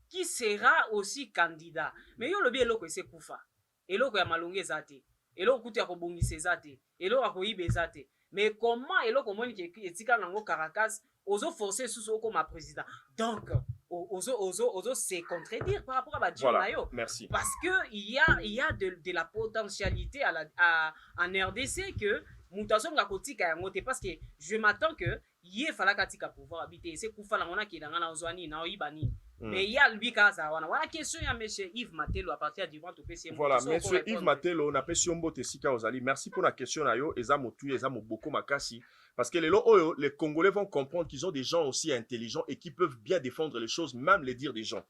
qui sera aussi candidat mais yo lobi eloko ese kufa eloko ya malonge ezate eloko kuti akobongisa ezate eloko akoyiba ezate mais comment eloko moni ki etika nango Caracas ozo forcer sous comme président donc ozo se contredire par rapport à Badjo Nayo merci parce que il y a de la potentialité en RDC que mutation nga kotika yango te parce que je m'attends que yé fala katika pouvoir habiter c'est kufa na ngona ki na ngana ozwani na oyibani mais il y a lui kaza wana voilà question ya monsieur Yves Matelo à partir du vent au PC voilà monsieur Yves Matelo na question mbote sika ozali merci pour la question na yo eza motu eza moboko makasi parce que les Congolais vont comprendre qu'ils ont des gens aussi intelligents et qui peuvent bien défendre les choses même les dire des gens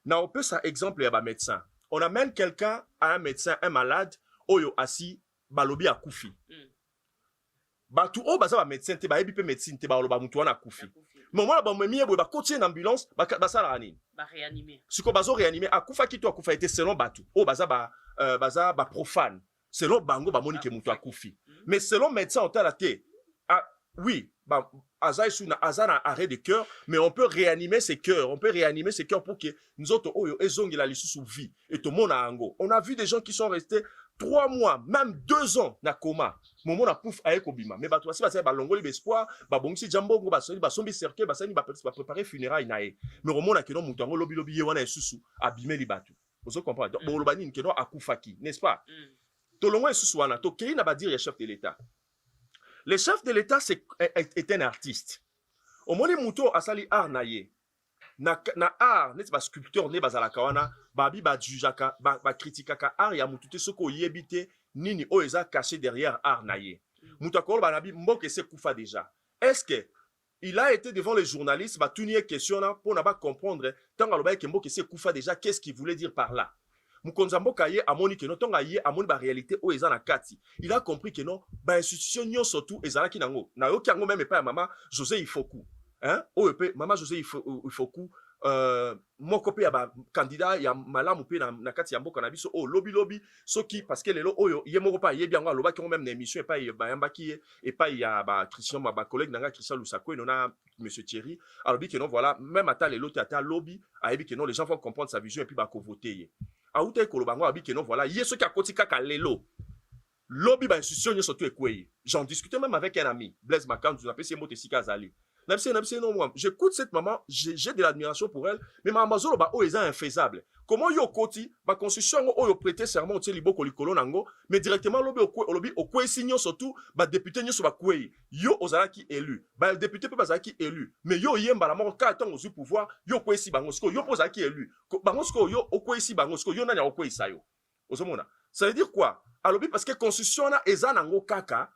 na on peut ça exemple ya ba médecin on amène quelqu'un à un médecin un malade oyo asi balobi akufi batu o baza ba médecin te ba ebi pe médecine te ba loba mutu wana akufi moment ba memi ebo ba coacher en ambulance ba sala ranini ba réanimer siko bazo réanimer akufa kitu akufa été selon batu o baza ba profane selon bango ba monique mutu akufi mais selon médecin on t'a te oui ba azaïsou na azana arrêt de cœur mais on peut réanimer ses cœurs pour que nous autres oyo ezongi la lisusu vie et tout monde ango on a vu des gens qui sont restés 3 mois, même 2 ans na coma. Momo na pouf aye kobima. Mais bato basi ba longoli l'espoir, ba bongisi jambongo ba sombi cercueil, ba sani ba préparer funérailles nae. Mais romo na keno mutu ngo lobi ye wana esusu abimeli batu. Vous comprenez? Donc bo lobani keno akufaki, n'est-ce pas? To longo esusu wana to kei na ba dire chef de l'État. Le chef de l'État est un artiste. Au moni muto asali art naye. Na art n'est pas sculpteur ne bazala kawana babi ba jujaka ba criticaka art ya mutute soko yebite nini o eza caché derrière art naye mutakolo banabi mboke se kufa déjà est-ce que il a été devant les journalistes ba tunier question là pour na ba comprendre tant aloba ke mboke se kufa déjà qu'est-ce qu'il voulait dire par là mukonza mboka ye amoni ke no tonga ye amoni ba réalité o eza na kati il a compris que non ba institution nyo surtout ezala ki nango na yo ki yango même pas maman José Ifoku hein o pe maman José Ifoku moko pe ya ba candidat ya malamu pe na kati ya mboka na biso o lobby soki parce que lelo oyo ye moko pa ye bien ngo aloba ki même na émission et pas ba yambaki et pas ya ba Christian ba collègue nanga Christian Lusako et nona monsieur Thierry alobi que non voilà même ata lelo ata lobby ayebi que non les gens vont comprendre sa vision et puis ba ko voter ye auta ko loba ngo alobi que non voilà ye soki akoti kaka lelo lobby ba institution nyo surtout ekweye j'en discutais même avec un ami Blaise Makandu na pesi moto sika azali. J'écoute cette maman, j'ai de l'admiration pour elle, mais ma mazolo ba o est infaisable. Comment yo koti ba constitution o yo prêter serment au liboko likolo nango, mais directement lobi au kwe signo surtout ba député nyo so ba kwe yo ozalaki élu. Ba député pe bazalaki élu, mais yo yemba la mort ka tant au pouvoir, yo kwe si bango sko yo pozalaki élu. Bango sko yo o kwe si bango sko yo nanya o kwe sayo. Ozomona. Ça veut dire quoi? Alobi parce que constitution na eza nango kaka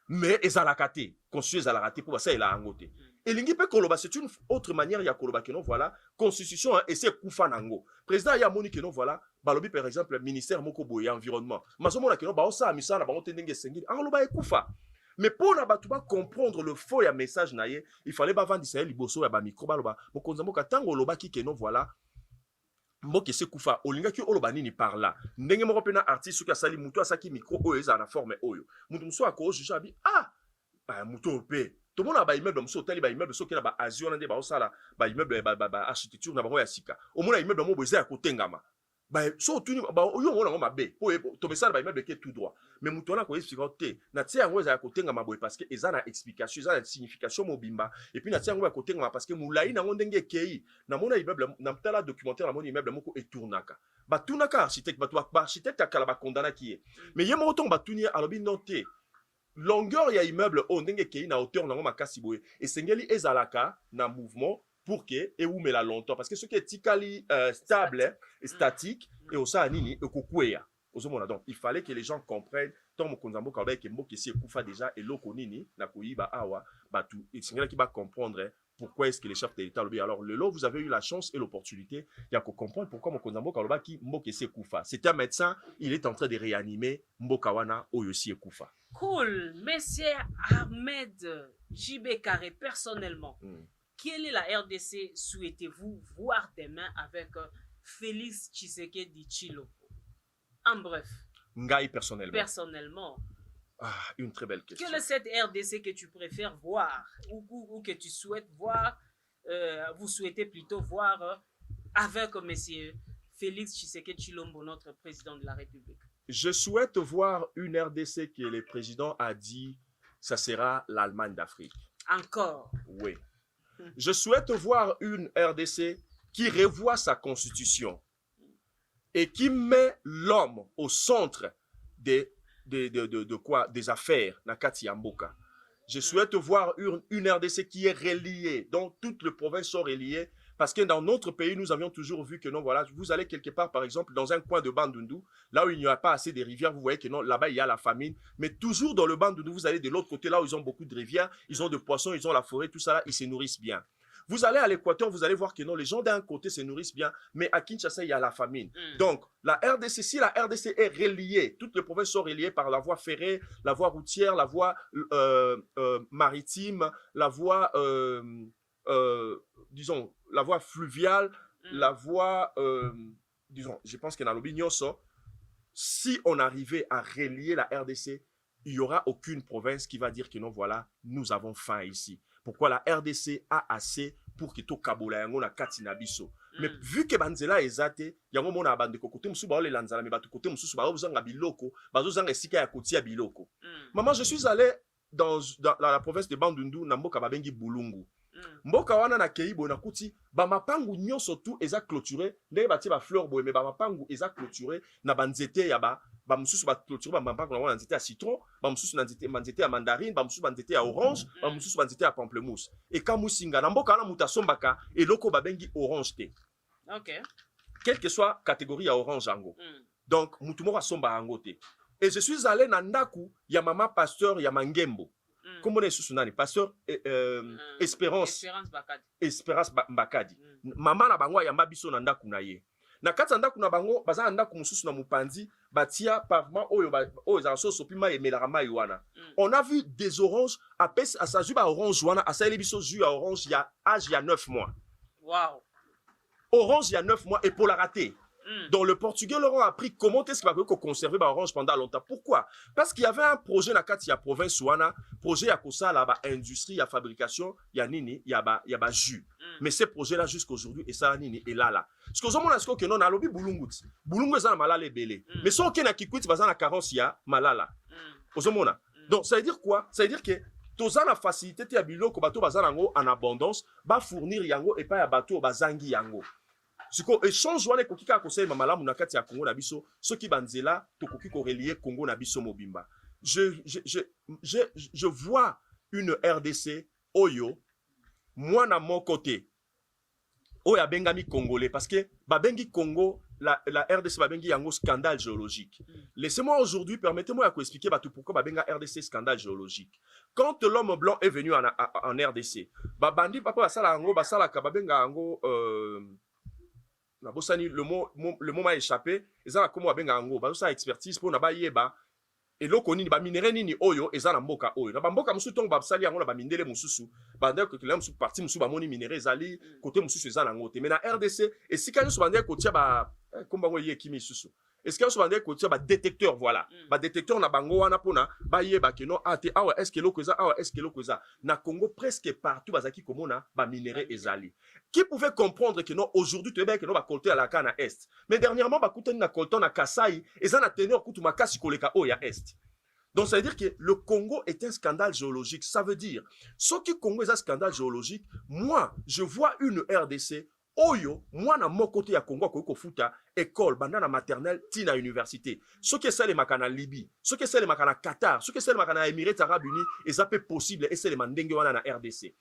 mais ezalakate constitution ezalakate pour ça il a angoté et lingi pe koloba c'est une autre manière ya koloba que non voilà constitution et c'est kufa nango président ya moni que non voilà balobi par exemple ministère moko boye environnement mazomona que non ba osa misana ba otendenge sengili angoloba e kufa mais pour na batu ba comprendre le faux ya message na ye il fallait ba vendre ça liboso ya ba micro baloba mokonza moka tango loba ki que non voilà mboke se kufa olingaki oloba nini par là ndenge moko pena artiste soki asali mutu asaki micro oyo eza na forme oyo mutu muso ako juge abi mutu pe to mona ba immeuble muso tali ba immeuble soki na ba Asie na nde ba osala ba immeuble ba architecture na bango ya sika o mona immeuble mo boza ya kotengama ba so tuni ba yo mona ngo mabe po to besala ba immeuble ke tout droit mais mutu na ko expliquer te na tia yango eza ya kotengama boye parce que eza na explication eza na signification mobimba et puis na tia yango ya kotengama parce que mulai na ngo ndenge kei na mona immeuble na mtala documentaire na mona immeuble moko etournaka ba tunaka architecte ba architecte akala ba condamna ki mais yemo autant ba tuni alobi noté longueur ya immeuble o ndenge kei na hauteur nango makasi boye et sengeli ezalaka na mouvement pour que et ou la longtemps parce que ce qui est tikali stable et statique et au ça nini ekokweya ozomona donc il fallait que les gens comprennent tant mo konzambo ka ba ke mboke si ekufa déjà et loko nini na koyiba awa batu et sengeli qui va comprendre pourquoi est-ce que les chefs de l'État lobby alors le lot vous avez eu la chance et l'opportunité de comprendre pourquoi mo konzambo ka ba ki mboke si ekufa c'est un médecin il est en train de réanimer mboka wana oyo si ekufa. Cool, monsieur Ahmed JB Carré personnellement. Quelle est la RDC souhaitez-vous voir demain avec Félix Tshisekedi Tshilombo? En bref. Ngai personnellement. Personnellement. Une très belle question. Quelle est cette RDC que tu préfères voir ou que tu souhaites voir, vous souhaitez plutôt voir avec monsieur Félix Tshisekedi Tshilombo, notre président de la République? Je souhaite voir une RDC que le président a dit, ça sera l'Allemagne d'Afrique. Encore? Oui. Je souhaite voir une RDC qui revoit sa constitution et qui met l'homme au centre des affaires Nakati Mboka. Je souhaite voir une RDC qui est reliée, dont toutes les provinces sont reliées, parce que dans notre pays, nous avions toujours vu que non, voilà, vous allez quelque part, par exemple, dans un coin de Bandundu, là où il n'y a pas assez de rivières, vous voyez que non, là-bas, il y a la famine. Mais toujours dans le Bandundu, vous allez de l'autre côté, là où ils ont beaucoup de rivières, ils ont de poissons, ils ont la forêt, tout ça, là, ils se nourrissent bien. Vous allez à l'Équateur, vous allez voir que non, les gens d'un côté se nourrissent bien, mais à Kinshasa, il y a la famine. Donc, la RDC, si la RDC est reliée, toutes les provinces sont reliées par la voie ferrée, la voie routière, la voie maritime, la voie, disons, la voie fluviale, la voie, disons, je pense qu'il y a l'opinion, si on arrivait à relier la RDC, il n'y aura aucune province qui va dire que non, voilà, nous avons faim ici. Pourquoi la RDC a assez pour que tout Kabola yango na katina biso. Mais vu que banzela ezate, yango mona bande ko kote musu ba ole lanzala me batu kote musu ba ozanga biloko, bazo zanga esika ya kotia biloko. Maman, je suis allé dans la province de Bandundu na mboka babengi Bulungu. Mboka wana na keibo na kuti ba mapangu nyonso tout eza clôturé, ndenge batie ba fleur boye me ba mapangu eza clôturé na banzete ya ba mususu ba clôturé ba mapangu na wana nzete ya citron, ba mususu na nzete ya mandarine, ba mususu ba nzete ya orange, ba mususu ba nzete ya pamplemousse. E kamusinga na mboka wana muta sombaka eloko babengi orange te. OK. Quelle que soit catégorie ya orange yango. Donc mutu moko somba yango te. Et je suis allé na ndaku ya mama pasteur ya Mangembo. Comment on est sous nani pasteur Espérance Mbakadi. Mama na bango ya mabiso na ndaku na ye. Na kati ndaku na bango baza ndaku mususu na mupanzi batia pavement oyo za soso pima emelaka mai wana. On a vu des oranges à sa juba orange wana à sa biso jus à orange ya âge ya 9 mois. Wow. Orange, il y a 9 mois, et pour la rater. Donc, le Portugais leur a appris comment est-ce qu'il va conserver Orange pendant longtemps. Pourquoi? Parce qu'il y avait un projet dans la province Ouana, projet à Kosa, là, industrie, il y a fabrication, il y a nini, il y a jus. Mais ces projets-là, jusqu'à aujourd'hui, et ça, nini, et là. Ce que nous avons dit, non, on a lobby Boulungut. Boulungut, c'est un malala belé. Mais si on a kikwit, c'est un carence, il y a malala. Donc, ça veut dire quoi? Ça veut dire que tous la facilité, tu as biloko, bateau, bazanango en abondance, va fournir yango et pas ya bateau, bazangi yango. Ce qu'on échange wana koki ka conseil mamala munakati ya Congo na biso ceux qui banzela to koki ko relier Congo na biso mobimba. Je vois une RDC oyo moi na mon côté oya bengami congolais parce que babengi Congo la RDC babengi yango scandale géologique. Laissez-moi aujourd'hui permettez-moi de expliquer pourquoi babenga RDC scandale géologique. Quand l'homme blanc est venu en RDC, bandi papa basala yango basala ka babenga yango le mot m'a échappé. Ils ont comme abenga ngo, ba ça expertise pour na ba yeba. Et loko nini ba minere nini oyo ezala mboka oyo. Na ba mboka musu tong ba sali yango na ba mindele mususu. Ba ndeko que la musu parti musu ba moni minere ezali côté mususu ezala ngote. Mais na RDC et si kanyo so ba ndeko tia ba comme ba ye kimi susu. Est-ce que so ba ndeko tia ba détecteur voilà. Ba détecteur na bango wana pona ba yeba que non ate awa est-ce que loko eza awa est-ce que loko eza. Na Congo presque partout bazaki komona ba minere ezali. Qui pouvait comprendre que non, aujourd'hui, tu es bien que non, va colter à la canne à Est. Mais dernièrement, va coûter une colton à Kassai, et ça n'a tenu au coup de ma casse koleka o ya Est. Donc, ça veut dire que le Congo est un scandale géologique. Ça veut dire, ce qui Congo est un scandale géologique, moi, je vois une RDC, oyo, moi, na mon côté, à Congo, ko futa, école, bandana maternelle, tina université. Ce qui est ça, les makana Libye, ce qui est ça, les makana Qatar, ce qui est ça, les makana Émirats Arabes Unis, et ça peut possible, et c'est les mandenge wana na RDC.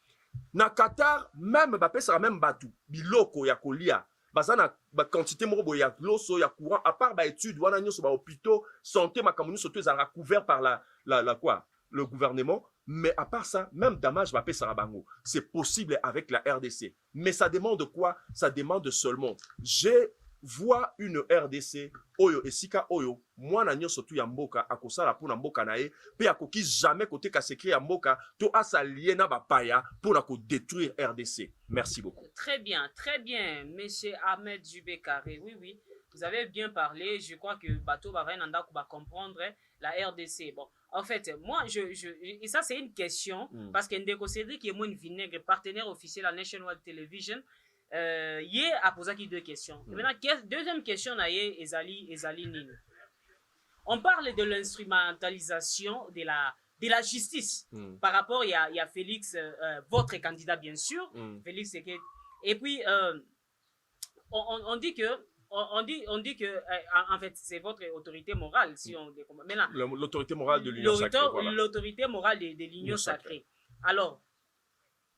Na Qatar même ba pesa même batu biloko ya kolia bazana ba quantité moko ya loso ya courant à part ba étude wana nyoso ba hôpitaux santé makamuni surtout ezara couvert par le gouvernement mais à part ça même damage ba pesa bango c'est possible avec la RDC mais ça demande quoi ça demande seulement vois une RDC oyo esika oyo mwana nyoso tu ya mboka akosala pona mboka na ye pe akoki jamais côté ka secret ya mboka to asalié na bapaya pona ko détruire RDC. Merci beaucoup. Très bien, monsieur Ahmed Jubé Carré. Oui, vous avez bien parlé. Je crois que bateau va comprendre la RDC. Bon, en fait, moi et ça c'est une question parce que Ndeko Cédric qui est mon vinaigre partenaire officiel à National Television. Hier a posé deux questions. Maintenant, deuxième question, Ezali Nini. On parle de l'instrumentalisation de la justice par rapport il y a Félix, votre candidat bien sûr, Félix Tshisekedi. Et puis on dit que en fait c'est votre autorité morale si on l'autorité morale de l'Union sacrée. Voilà. L'autorité morale de l'Union sacrée. Alors,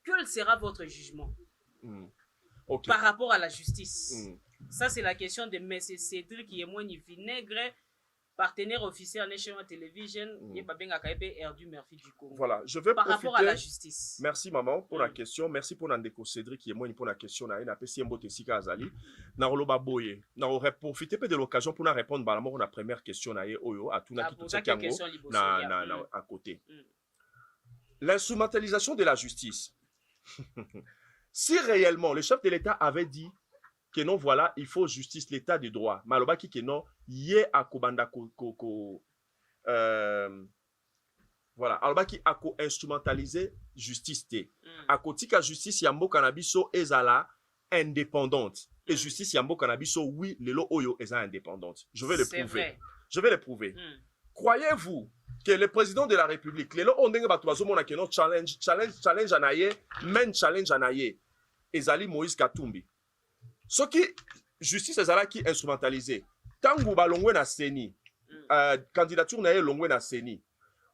quel sera votre jugement? Okay. Par rapport à la justice. Ça, c'est la question de M. Cédric qui est moins vinaigre, partenaire officiel à National Television, et Erdu Murphy du Congo. Voilà, je vais par rapport à la justice. Merci, maman, pour la question. Merci pour Ndeko Cédric qui est moins pour la question. Na pesi mbote sika azali. Na roloba boye. Na profiter de l'occasion pour répondre à la première question na oyo à tout na tout ça à côté. L'instrumentalisation de la justice. Si réellement le chef de l'État avait dit que non, voilà, il faut justice, l'État de droit, malobaki que non, yé a kobanda voilà, alobaki a ko instrumentaliser justice té. A kotika justice yambo kanabiso ezala indépendante. Et justice yambo kanabiso oui, lelo oyo eza indépendante. Je vais le prouver. Vrai. Je vais le prouver. Croyez-vous que le président de la République, lelo ondenge batuazo mona que non challenge anaye, men challenge anaye. Ezali Moïse Katumbi. Ce qui justice ezala qui instrumentalisé. Tangu balongwe na seni, candidature na longwe na seni.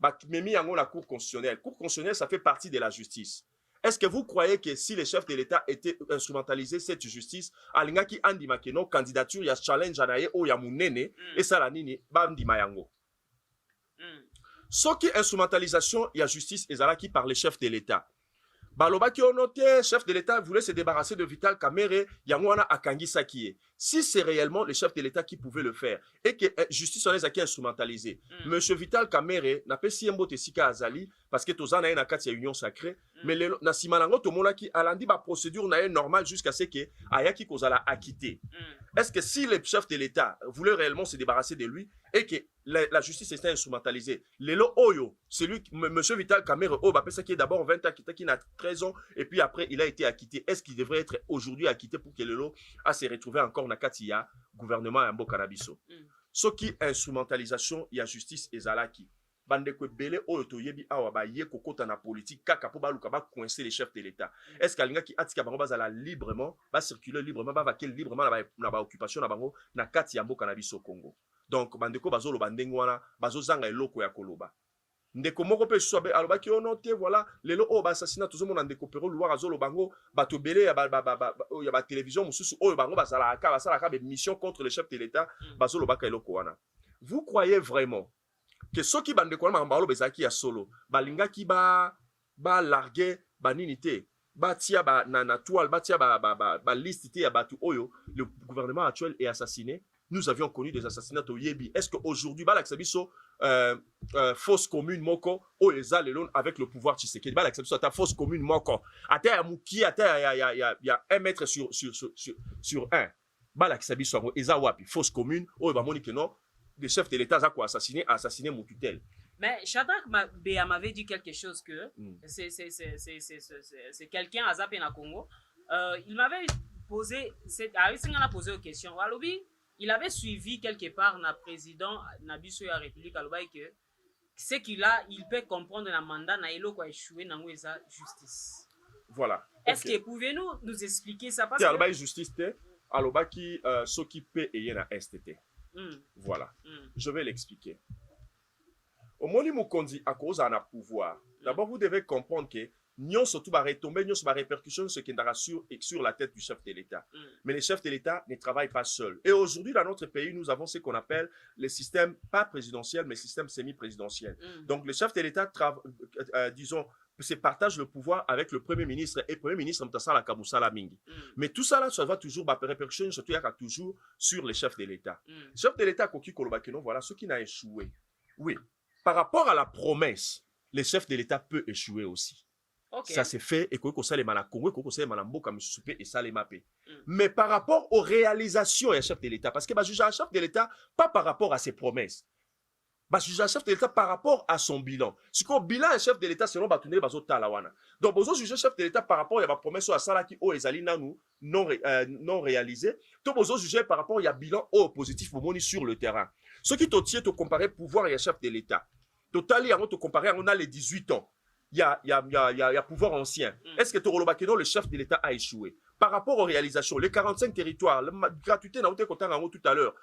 Ba memi yango na cour constitutionnelle. Cour constitutionnelle ça fait partie de la justice. Est-ce que vous croyez que si les chefs de l'État étaient instrumentalisés cette justice, alinga ki andima ke non candidature ya challenge anaye o ya munene et ça la nini ba ndima yango. Ce qui instrumentalisation ya justice ezala qui par les chefs de l'État. Baloba qui ont noté, chef de l'État voulait se débarrasser de Vital Kamerhe, Yangwana Akangi Sakie. Si c'est réellement le chef de l'État qui pouvait le faire et que justice en est qui instrumentalisé, Monsieur Vital Kamerhe n'a pas si un mot Sika Azali parce que Tozana est dans la Union sacrée, Mais na simanango to mona ki alandi ba procédure na normale jusqu'à ce que ayaki kozala acquitté. Est-ce que si le chef de l'État voulait réellement se débarrasser de lui et que la justice était instrumentalisée, Lelo Oyo, celui, monsieur Vital Kamerhe, qui est d'abord 20 ans, qui a 13 ans, et puis après il a été acquitté, est-ce qu'il devrait être aujourd'hui acquitté pour que Lelo a se retrouvé encore na Katia, gouvernement Ambo Canabiso? Ce qui instrumentalisation, il y a justice et Zalaki. Bandeko belé oyo toyebi awa ba ye kokota na politique kaka po baluka ba coincer les chefs de l'État. Est-ce qu'alinga ki atika bango bazala librement, ba circuler librement, ba vaquer librement na ba occupation na bango na kati ya mboka na biso Congo. Donc bandeko bazolo bandengo wana bazozanga eloko ya koloba. Ndeko moko pe sobe aloba ki onote voilà lelo o ba assassinat tozomo na ndeko pero luwa azolo bango bato belé ya ba télévision mususu oyo bango basala ka be mission contre les chefs de l'État bazolo baka eloko wana. Vous croyez vraiment que ceux qui bande quoi mambalo bezaki ya solo balinga ki ba larguer baninité ba tia ba na toile ba tia ba liste ya batu oyo le gouvernement actuel est assassiné. Nous avions connu des assassinats au Yebi. Est-ce qu'aujourd'hui ba l'acception fausse commune moko o ezalelon avec le pouvoir Tshisekedi ba l'acception ta fausse commune moko ata ya muki ata ya 1 mètre sur 1 ba l'acception eza wapi fausse commune o ba monique non des chefs de l'État a assassiné mon tutelle. Mais Shadrach Béa m'avait dit quelque chose que c'est quelqu'un à Zapena Congo. Il m'avait posé une question. Il avait suivi quelque part le président Nabiso la République que ce qu'il a, il peut comprendre le mandat na ilo ko échoué na ngweza justice. Voilà. Est-ce que pouvez-nous nous expliquer ça parce que justice te aloba ki ce qui peut ayé na STT. Voilà. Je vais l'expliquer. Au moment où Mokondi a cause à pouvoir, d'abord vous devez comprendre que nous surtout va retomber, nous va répercussion ce qui est sur la tête du chef de l'État. Mais les chefs de l'État ne travaillent pas seuls. Et aujourd'hui dans notre pays, nous avons ce qu'on appelle les systèmes pas présidentiels, mais systèmes semi-présidentiels. Donc les chefs de l'État disons se partagent le pouvoir avec le Premier ministre et le Premier ministre Mtassala Kaboussala Mingi. Mais tout ça là, ça va toujours répercussion surtout toujours sur les chefs de l'État. Les chefs de l'État Koki Kolobakeno, voilà ce qui n'a échoué. Oui, par rapport à la promesse, les chefs de l'État peuvent échouer aussi. Okay. Ça s'est fait et Koko Sale Malakongo, Koko Sale Malambo comme Soupé et Sale Mapé. Mais par rapport aux réalisations des chefs de l'État, parce que juge un chef de l'État pas par rapport à ses promesses. Juge un chef de l'État par rapport à son bilan. Si le bilan un chef de l'État, selon Batoune Bazo Talawana. Donc, vous juge un chef de l'État par rapport à la promesse à Sala qui est Ezalina nous non réalisé. Donc, vous juge par rapport à bilan positif pour moni sur le terrain. Ce qui te comparer pouvoir et un chef de l'État. Total, on te comparer, on a les 18 ans. Il y a pouvoir ancien. Est-ce que Torolobakeno, le chef de l'État, a échoué? Par rapport aux réalisations, les 45 territoires, la gratuité, tout à l'heure,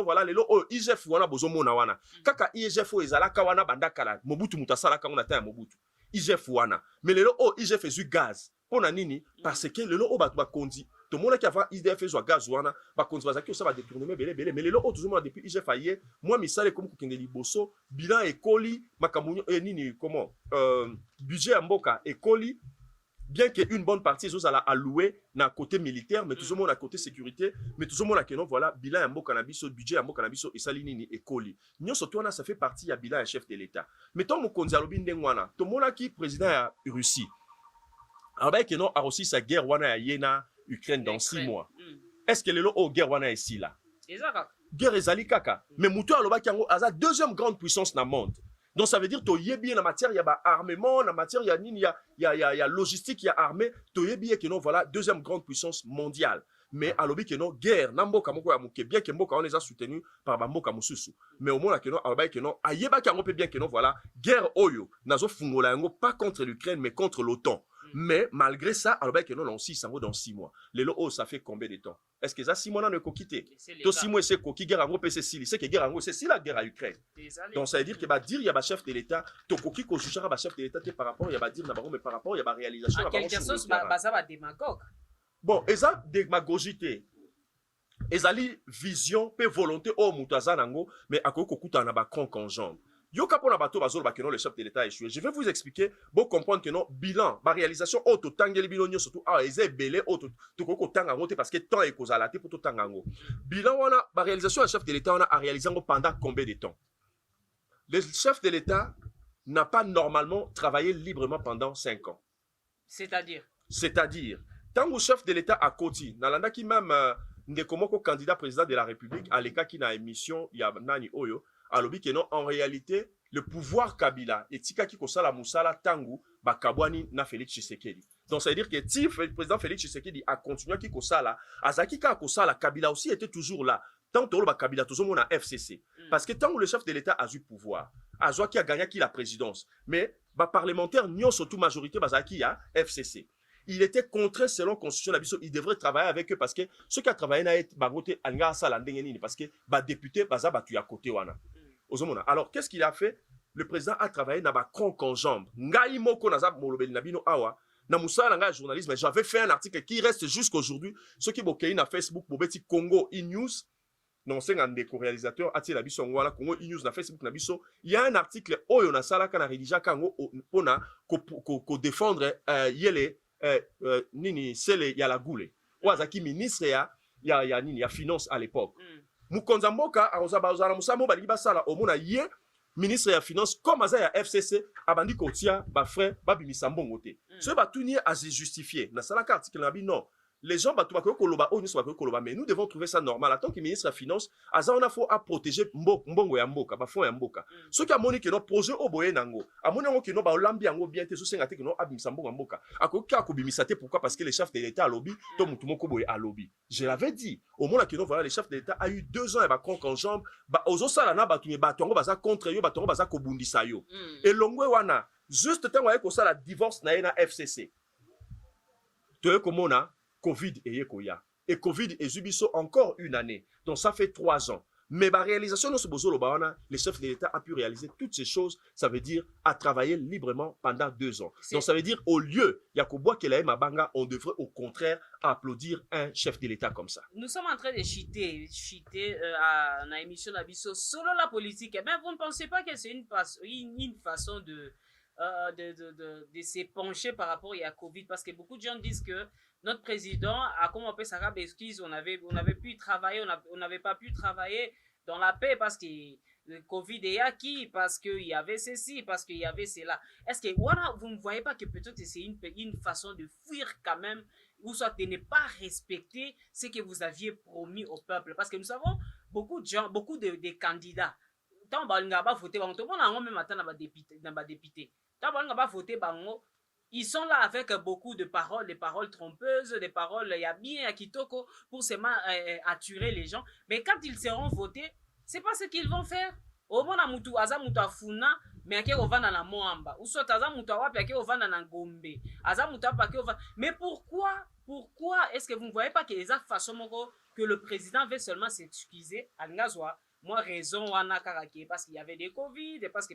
voilà, les lots, IGF, wana bozomona wana. Kaka IGF, ezalaka wana bandakala, Mobutu mutasala kangonata Mobutu. IGF wana. Mais les lots, IGF est gaz. Pour nini? Parce que les lots, bakondi. Tout le monde qui a IGF est gaz wana, bakondi bazaki, ça va détourner, mais les lots, tout le monde depuis IGF aïe, moi, misale comme Kukende Liboso, bilan écoli, makamunyo, nini, comment, budget amboka, écoli, bien qu'une bonne partie ils ont alloué na côté militaire mais tout le monde à côté sécurité mais tout le monde a que non voilà bilan un beau cannabis budget un beau cannabis et salinini et coli nous surtout on a ça fait partie à bilan un chef de l'État mais tant mon konzalobi ndengwana tout le monde qui président à Russie alors que non a aussi sa guerre wana à Yéna Ukraine dans 6 mois est-ce que le lot guerre wana est ici là guerre ezali kaka mais muto aloba kango aza deuxième grande puissance na monde. Donc ça veut dire to yebi en matière il y a armement, en matière il y a logistique, il y a armée, to yebi que non voilà deuxième grande puissance mondiale. Mais à l'obi que non guerre namboka moko ya muke bien que mboka on les a soutenus par bamboka mususu. Mais au moins que non aloba que non ayeba ka ngopé bien que non voilà guerre oyo nazo fungola ngo pas contre l'Ukraine mais contre l'OTAN. Mais malgré ça, alors que non, aussi, ça va dans 6 mois. Les lots, ça fait combien de temps? Est-ce que ça 6 mois, on est quitté? Tout 6 mois, c'est quoi? Qui guerre en gros, c'est que guerre en gros, c'est la guerre à Ukraine. Donc, ça veut dire qu'il va dire, il y a un chef de l'État, tout qui jugera un chef de l'État, par rapport, il va dire, mais par rapport, il y a une réalisation. En quelque sorte, ça va démagogue. Bon, et ça, démagogité. Et ça, vision, peu volonté, oh, moutazanango, mais à quoi qu'on coûte un abacron en jambe. Yo kapona bato bazol bakeno le chef de l'État a échoué. Je vais vous expliquer pour comprendre que non bilan, ma réalisation auto tangeli bilonyo surtout ah eze belé auto to koko tanga ngote parce que temps est kozala te pour to tanga ngo. Bilan wana ma réalisation le chef de l'État on a réalisé pendant combien de temps? Le chef de l'État n'a pas normalement travaillé librement pendant 5 ans. C'est-à-dire, tant que chef de l'État à Koti, Nalanda qui même Ndekomoko candidat président de la République, à l'état qui n'a émission, il y a Nani Oyo, à l'objet que non, en réalité, le pouvoir Kabila, et tika qui kosala Moussala Tangu, Bakabwani na Félix Tshisekedi. Donc ça veut dire que si le président Félix Tshisekedi a continué qui kosala, Azaki ka kosala, Kabila aussi était toujours là. Tant que Kabila, toujours mon FCC. Parce que tant que le chef de l'État a eu pouvoir, Azwa qui a gagné qui la présidence, mais bah parlementaire, n'y surtout majorité, Bazaki a FCC. Il était contraint selon la constitution d'Abisso, il devrait travailler avec eux parce que ceux qui ont travaillé na bagote anga sala ndengeni parce que ba député baza batu ya côté wana. Alors qu'est-ce qu'il a fait? Le président a travaillé na ba cronk en jambe. Ngai moko na za molobeli na bino awa. Na musala nga journalisme, j'avais fait un article qui reste jusqu'aujourd'hui. Ceux qui bokei na Facebook bobeti Congo e-news. Non, c'est un des co-réalisateurs, Ati Labiso Ngwala, Congo e-news na Facebook Nabiso. Il y a un article oyo na sala kana rédigé kango ona ko défendre yele nini sele ya la goule. Wazaki ministre ya nini ya finance à l'époque. Mukonza mboka arozabazala musamo bali basala omona ye ministre ya finance comme aza ya FCC abandi kotia ba frère babimisa mbongo te. Ce batuni a se justifier. Na sala article na bi non. Les gens mais nous devons trouver ça normal. En tant que ministre de la Finance, on a faut à protéger mbongo ya mboka, ba fond ya mboka. Ceux qui a moni que nos projets au boye nango, a moni que nos ba lambi yango bien te so sengate que no abimisa mbongo mboka. Akoka ko bimisate pourquoi? Parce que les chefs de l'État à lobby, to mutu moko boye à lobby. Je l'avais dit. Au moment que voilà les chefs de l'État a eu 2 ans et ba conk en jambe, ba ozo sala na ba tumi ba tongo baza contre yo, ba tongo baza ko bundisa yo. Et longwe wana juste temps wa ko sala divorce na FCC. Te komona Covid et Yekoya. Et Covid et Zubiso encore une année. Donc ça fait 3 ans. Mais la réalisation de ce bozo les chefs de l'État a pu réaliser toutes ces choses. Ça veut dire à travailler librement pendant 2 ans. Donc ça veut dire au lieu Yakoboa Kelae Mabanga, on devrait au contraire applaudir un chef de l'État comme ça. Nous sommes en train de cheater à l'émission d'Abisso selon la politique. Mais vous ne pensez pas que c'est une façon de s'épancher par rapport à Covid? Parce que beaucoup de gens disent que notre président a comme on peut s'arraber excuse, on avait pu travailler, on n'avait pas pu travailler dans la paix parce que le Covid est acquis, parce qu'il y avait ceci, parce qu'il y avait cela. Est-ce que voilà, vous ne voyez pas que peut-être c'est une façon de fuir quand même, ou soit de ne pas respecter ce que vous aviez promis au peuple? Parce que nous savons beaucoup de gens, beaucoup de candidats. Tant on va voter, on a même atteint dans les députés. Tant on va voter, ils sont là avec beaucoup de paroles, des paroles trompeuses, des paroles il y a bien à kitoko pour seulement attirer les gens. Mais quand ils seront votés, c'est pas ce qu'ils vont faire. Au moins mutu aza mutu afuna mais ake ovana na moamba. Ou soit aza mutu wapi ake ovana na ngombe. Aza mutu ake ovana. Mais pourquoi est-ce que vous ne voyez pas que les façon que le président veut seulement s'excuser à Ngazwa? Moi raison wana karaki parce qu'il y avait des Covid et parce que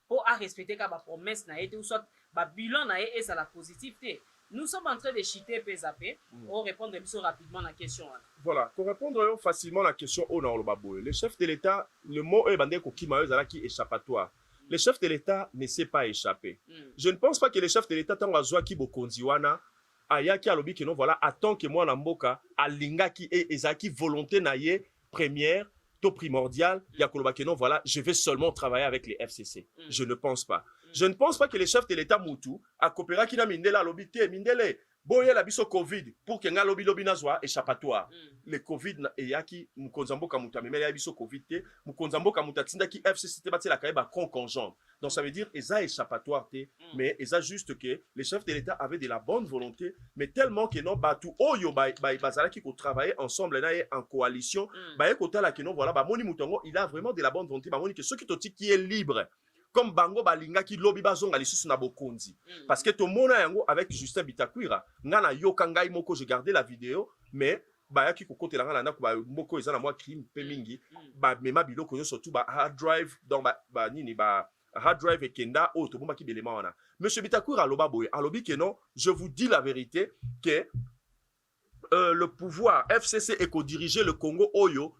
pour respecter ka ba promesse na été ou soit ba bilan na et ça la positivité. Nous sommes en train de cheater PSAP pour répondre rapidement à la question. Voilà, pour répondre facilement à la question on a le chef de l'État, le mot est bandé kokima ezala qui échappatoire. Le chef de l'État ne sait pas échapper. Je ne pense pas que le chef de l'État tango azwa ki bokonzi wana ayaki alobi que non voilà attend que moi na mboka alinga ki et ezaki volonté na ye première primordial, non, voilà, je vais seulement travailler avec les FCC. Je ne pense pas. Je ne pense pas que les chefs de l'État Moutou a coopéré qui n'a mindela lobité, mindele, boye la biso Covid, pour que nga lobby nazwa échappatoire. Le Covid et yaki, mkonzambo kamuta, mais la biso Covid te, mkonzambo kamuta tinda ki FCC te bati la kaeba con jambe. Donc ça veut dire, eza échappatoire te, mais eza juste que les chefs de l'État avaient de la bonne volonté, mais tellement que non, batou, oyo, bazala qui ko travailler ensemble, là, en coalition, kota la que non, voilà, moni moutongo, il a vraiment de la bonne volonté, moni que ceux qui est libre, comme Bango Balinga qui lobby bazonga lisusu na bokonzi. Parce que tout le monde yango avec Justin Bitakwira, ngana yokangai moko, j'ai gardé la vidéo, mais bayaki ko kote la ngana na ko ba moko ezana moi crime pe mingi, ba mema biloko yo surtout ba hard drive dans ba nini ba hard drive et kenda o to bomba ki belema wana. Monsieur Bitakwira loba boye, alobi que non, je vous dis la vérité que le pouvoir FCC est co-diriger le Congo Oyo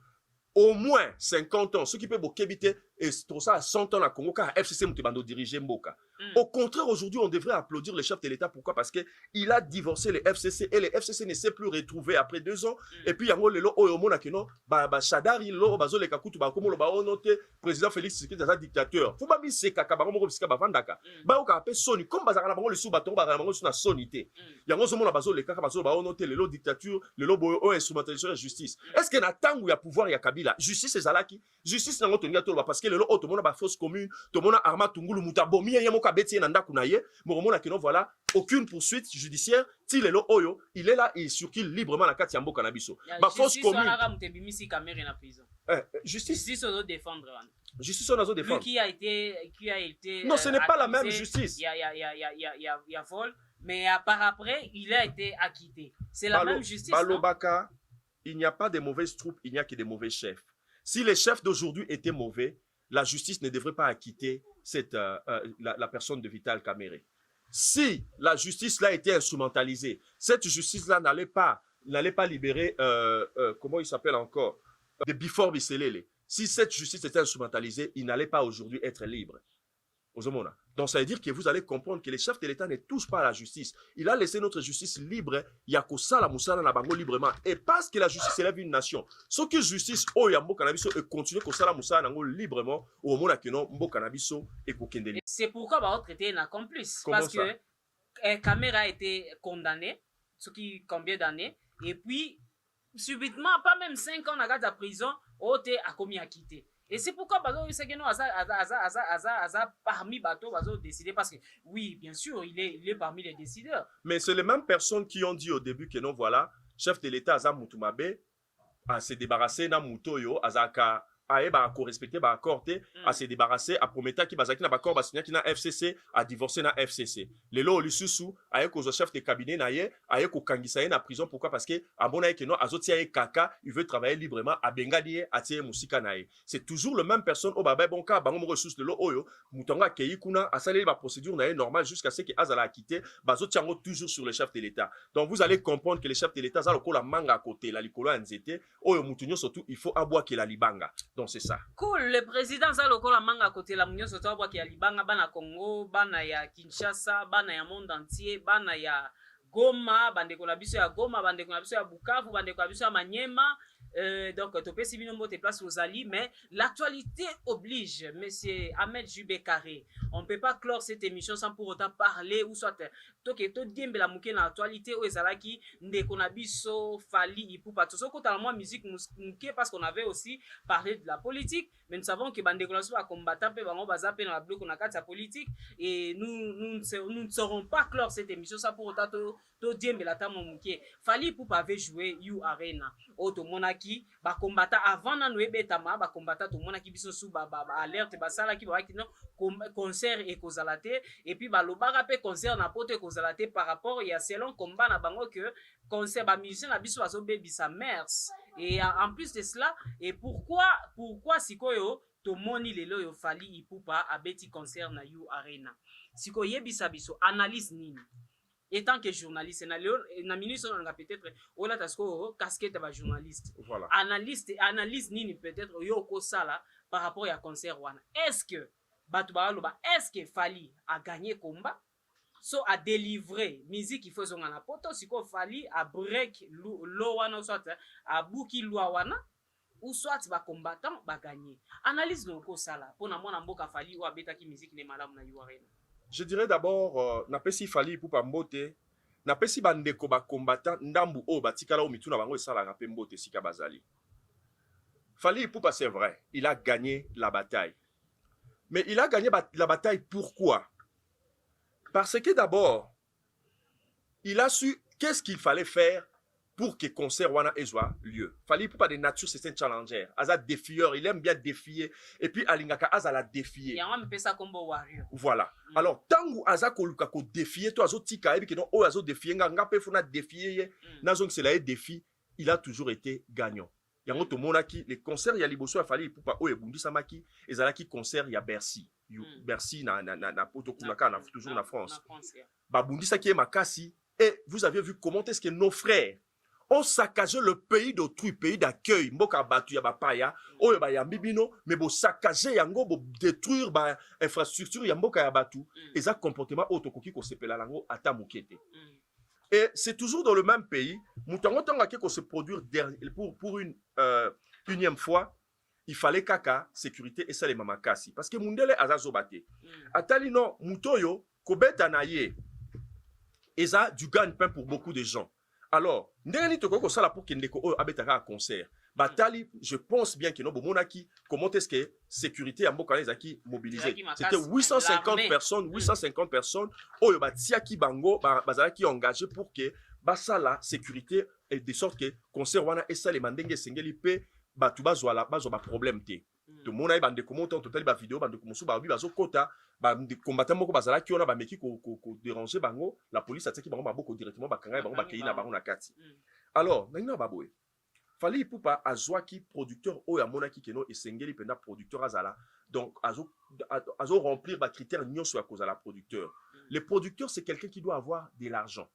au moins 50 ans. Ce qui peut bokebite et tout ça à 100 ans à Congo, car FCC Moutebando dirigeait Mboka. Au contraire, aujourd'hui, on devrait applaudir le chef de l'État. Pourquoi? Parce qu'il a divorcé les FCC et les FCC ne s'est plus retrouvé après 2 ans. Et puis, il y a un Chadari, le Kakutu, le président Félix Tshisekedi, c'est un dictateur. Faut pas mis ces cacabarons, Sony, comme Bazara, le sous-baton, la sonité. Il y a un les cacabarons, le dictature, le lobo, instrumentalisation de la justice. Est-ce qu'il y a un temps où il y a pouvoir, il y a Kabila? Justice, c'est Zalaki. Justice, c'est un parce que le lot, tout le monde a fausse commune, tout le monde a arma, Tungulu, Mutabomi, il y a voilà, aucune poursuite judiciaire. Il est là, il circule librement la carte Yambo Cannabiso. Fausse commune. Justice, on doit défendre. Justice, on doit défendre. Qui a été. Non, ce n'est pas la même justice. Il y a vol, mais par après, il a été acquitté. C'est la même justice. Balobaka, il n'y a pas de mauvaises troupes, il n'y a que des mauvais chefs. Si les chefs d'aujourd'hui étaient mauvais, la justice ne devrait pas acquitter la personne de Vital Kamerhe. Si la justice là était instrumentalisée, cette justice là n'allait pas libérer, comment il s'appelle encore, de Bifor Biselele. Si cette justice était instrumentalisée, il n'allait pas aujourd'hui être libre. Donc ça veut dire que vous allez comprendre que les chefs de l'État ne touchent pas à la justice. Il a laissé notre justice libre, il y a que ça la moussala na bango librement. Et parce que la justice élève une nation, ce que justice oh ya mbo cannabis et continue que ça la moussala nango librement au moment que non mbo cannabis et kokendeli. C'est pourquoi va traiter un accomplice parce que Kamerhe a été condamné, ce qui combien d'années et puis subitement pas même 5 ans dans la prison, Ote a commis à quitter. Et c'est pourquoi parmi bateaux décidé parce que oui, bien sûr, il est parmi les décideurs. Mais c'est les mêmes personnes qui ont dit au début que non, voilà, chef de l'État Azam Moutumabe a se débarrassé na Moutoyo, Azaka a respecté ba accord à se débarrasser à promettre qui bazaki na ba accord basigna qui na FCC a divorcé na FCC. Lelo lisusu a ko chef de cabinet na ye a ko kangisa na prison pourquoi parce que a bona que non azotia e kaka il veut travailler librement a bengali a tie musika na ye. C'est toujours le même personne au baba bon cas bango mo ressources de lo oyo mutonga keyi kuna a salé ba procédure na ye normale jusqu'à ce que azala a quitté bazotia toujours sur le chef de l'État. Donc vous allez comprendre que le chef de l'État za ko la manga à côté la likolo nzete oyo mutunyo surtout il faut aboa que la libanga. Donc c'est ça. Cool, le président Zaloko la manga côté la munyo soto abwa ki ya libanga bana Congo, bana ya Kinshasa, bana ya monde entier, bana ya Goma, bande ko na biso ya Goma, bande ko na biso ya Bukavu, bande ko na biso ya Maniema. Donc topé si binombo te place aux alliés, mais l'actualité oblige, monsieur Ahmed Jubé Carré. On ne peut pas clore cette émission sans pour autant parler ou soit to diembe la mouke na actualité ou ezalaki ndeko na biso Fally Ipupa. Tout ça côté moi musique mouke parce qu'on avait aussi parlé de la politique, mais nous savons que bandeko na biso ba combattant pe bango baza pe na bloc na kati ya politique et nous ne saurons pas clore cette émission sans pour autant to diembe la tamo mouke. Fally Ipupa avait joué You Arena. Auto monaki ba combattant avant na noebetama ba combattant to monaki biso sous ba alerte ba sala ki ba ki non concert et kozalate et puis ba lobaka pe concert na poto kozalate par rapport il y a selon combat na bango que concert ba musicien na biso bazo bebisa mers et en plus de cela et pourquoi sikoyo to moni lelo yo Fally Ipupa abeti concert na You Arena sikoyo yebisa biso analyse nini étant que journaliste na ministre on a peut-être ola tasko casquette ba journaliste voilà analyse nini peut-être yo ko sala par rapport à concert wana est-ce que est-ce que Fally a gagné combat so a délivré musique il faut zonga na poto siko Fally a break lo wana soit a buki lo wana ou soit ba combattant ba gagner analyse no ko sala pona mwana mboka Fally ou abeta ki musique ne malamu na You Arena. Je dirais d'abord, napesi Fally Ipupa mbote, napesi bandeko ba combattant ndambu o batikala o mituna bango esala ngape mbote sika bazali. Fally Ipupa c'est vrai, il a gagné la bataille. Mais il a gagné la bataille pourquoi? Parce que d'abord, il a su qu'est-ce qu'il fallait faire pour que concert wana ait lieu. Fally Ipupa de nature c'est un challenger, aza défieur, il aime bien défier et puis alingaka aza la défier. Ya on pesa combo warrior. Voilà. Alors tangu aza koluka ko défier to azo tika ebi que non o azo défier nga pe fona défier nazo que c'est la défi, il a toujours été gagnant. Yango to monaki les concerts ya liboso ya Fally Ipupa o ebundisa maki ezalaki concert ya Bercy. Bercy na poto kunaka na toujours na France. Ba bundisa ki makasi et vous avez vu comment est-ce que nos frères on saccage le pays d'autrui, pays d'accueil. Mboka batu ya bapaya, oyo ba yambi bino, mais bo saccager yango, bo détruire ba infrastructure ya mboka ya batu. Et ça comportement autokoki ko sepela lango ata mukete. Et c'est toujours dans le même pays, moutango tanga ko se produire pour une unième fois, il fallait kaka sécurité et ça les mamakasi parce que mundele azazo bate. Atali no mutoyo kobeta na ye. Et ça du gagne-pain pour beaucoup de gens. Alors, ndenge to ko sala pour kendeko o abetaka concert. Batali, je pense bien que no monaki comment est-ce que sécurité à mboka ezaki mobilisé. C'était 850 personnes, 850 personnes oyo batiaki bango bazalaki engagé pour que basala sécurité et de sorte que concert wana et ça les mandenge sengeli pe batu bazwa problème te. To mona bande commenter total ba vidéo bande komosu ba bi bazo kota ba combattant moko bazala ki ona ba meki ko déranger bango la police ataki bango maboko directement ba kanga bango ba keina bango na kati. Alors nanga ba boye fali ipupa azwaki producteur oyo amonaki keno esengeli penda producteur azala donc azo remplir ba critères nyonso ya kozala producteur. Le producteur c'est quelqu'un qui doit avoir de l'argent.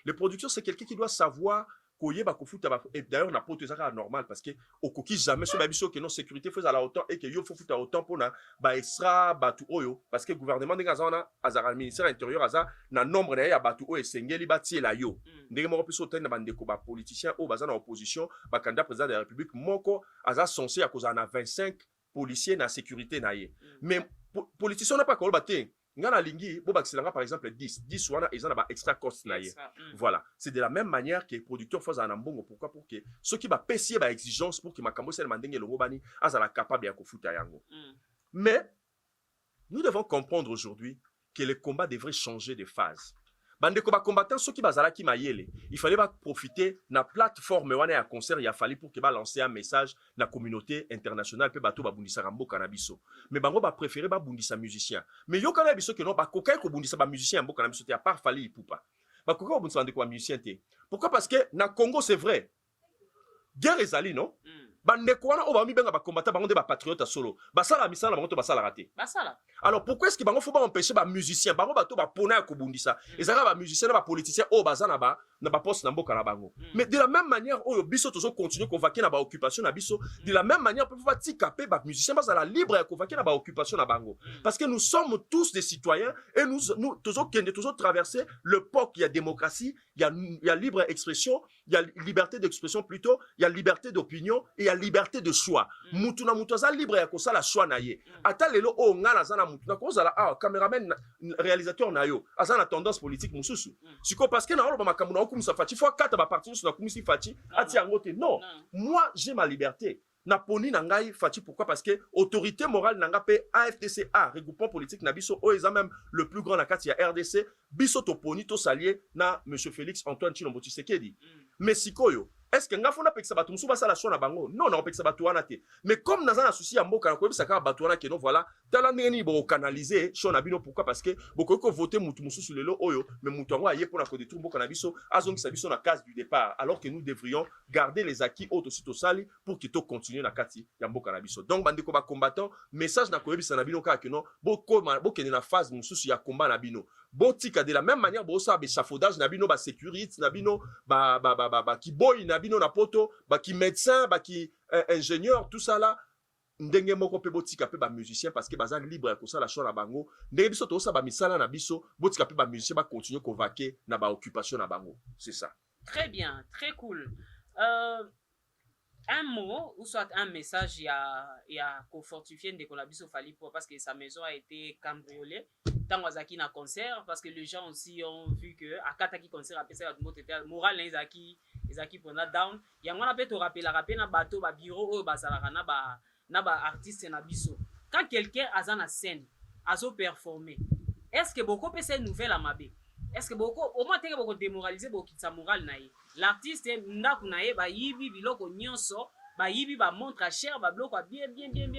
Le producteur c'est quelqu'un qui doit savoir et d'ailleurs on a pas ça normal parce que au coquille jamais sur babiso que non sécurité faisait à la autant et que yo faut foutre autant pour na ba extra batu oyo parce que le gouvernement de Gazana azara ministère intérieur aza na nombre na ya batu oyo sengeli bati la yo ndenge moko piso tena bande ko ba politicien o bazana opposition ba candidat président de la République moko aza censé à cause na 25 policiers na sécurité na ye mais politicien n'a pas ko baté ngana lingi bo baksilanga par exemple 10 wana ezana ba extra cost na ye. Voilà, c'est de la même manière que les producteurs font en mbongo pourquoi pour que ceux qui va pessier ba exigence pour que makambo sel mandenge longo bani azala capable ya kofuta yango. Mais nous devons comprendre aujourd'hui que le combat devrait changer de phase. Bande ko ba combattant ceux qui bazala ki mayele, il fallait pas profiter na plateforme wana ya concert il a fallu pour que ba lancer un message na communauté internationale pe bato ba bundisa rambo kanabiso. Mais bango ba préférer ba bundisa musicien. Mais yo kana biso que non ba kokai ko bundisa ba musicien mbo kanabiso te à part fali ipupa. Ba kokai ko bundisa bande ko musicien te. Pourquoi? Parce que na Congo c'est vrai. Guerre ezali non? Bande ko wana o ba mi benga ba combattant bango de ba patriote solo. Ba sala misala bango to ba sala raté. Ba sala. Alors pourquoi est-ce que bango faut pas empêcher ba musicien bango bato ba pona ko bundisa. Ezaka ba musicien na ba politicien o bazana ba na ba poste na mboka na bango. Mais de la même manière oyo biso tozo continuer convainquer na ba occupation na biso, de la même manière peut pas tikaper ba musicien bazala libre à convainquer na ba occupation na bango. Parce que nous sommes tous des citoyens et nous tozo kende tozo traverser le POC, il y a démocratie, il y a libre expression, il y a liberté d'expression plutôt, il y a liberté d'opinion et il y a liberté de choix. Mutuna mutoza libre ya kosala choix na ye. Ata lelo o ngana zana mutuna kozala cameraman réalisateur na yo, azana tendance politique mususu. Siko parce que na olo ba makamuna okumisa fati fois 4 ba partir sur na kumisi fati ati angote. Non, moi j'ai ma liberté. Na poni na ngai fati pourquoi? Parce que autorité morale na nga pe AFDCA regroupement politique na biso o eza même le plus grand na kati ya RDC biso to poni to salier na monsieur Félix Antoine Tshilombo Tshisekedi. Mais sikoyo est-ce que nga fona pekisa batu musu basala choix na bango? Non, na pekisa batu wana te. Mais comme naza na souci ya mboka na koyebisa ka batu wana ke non voilà, tala ndeni bo canaliser choix na bino pourquoi? Parce que boko ko voter mutu mususu lelo oyo, mais mutu ngo aye pona ko détruire mboka na biso, azongisa biso na case du départ alors que nous devrions garder les acquis auto sito sali pour que to continuer na kati ya mboka na biso. Donc bande ko ba combattant, message na koyebisa na bino ka ke non, boko kene na phase mususu ya combat na bino. Botika de la même manière bosa be chafaudage na bino ba sécurité na bino ba ki boy na bino na poto ba ki médecin ba ki ingénieur tout ça là ndenge moko pe botika pe ba musicien parce que baza libre ko ça la choix na bango ndenge biso to sa ba misala na biso botika pe ba musicien ba continuer ko vaquer na ba occupation na bango. C'est ça. Très bien, très cool. Un mot ou soit un message il y a fortifié de Kolabiso Fali parce que sa maison a été cambriolée tant Wazaki na concert parce que les gens aussi ont vu que à Kataki concert après ça moral les Zaki pendant down il y a on peut te rappeler na bateau ba bureau au bazalaka na ba artiste na biso quand quelqu'un a na scène azo performer est-ce que beaucoup peut cette nouvelle amabe est-ce que beaucoup au moins teke beaucoup démoraliser beaucoup sa morale na ye l'artiste ndaku na ye ba yibi biloko nyonso ba yibi ba montre à cher ba bloc bien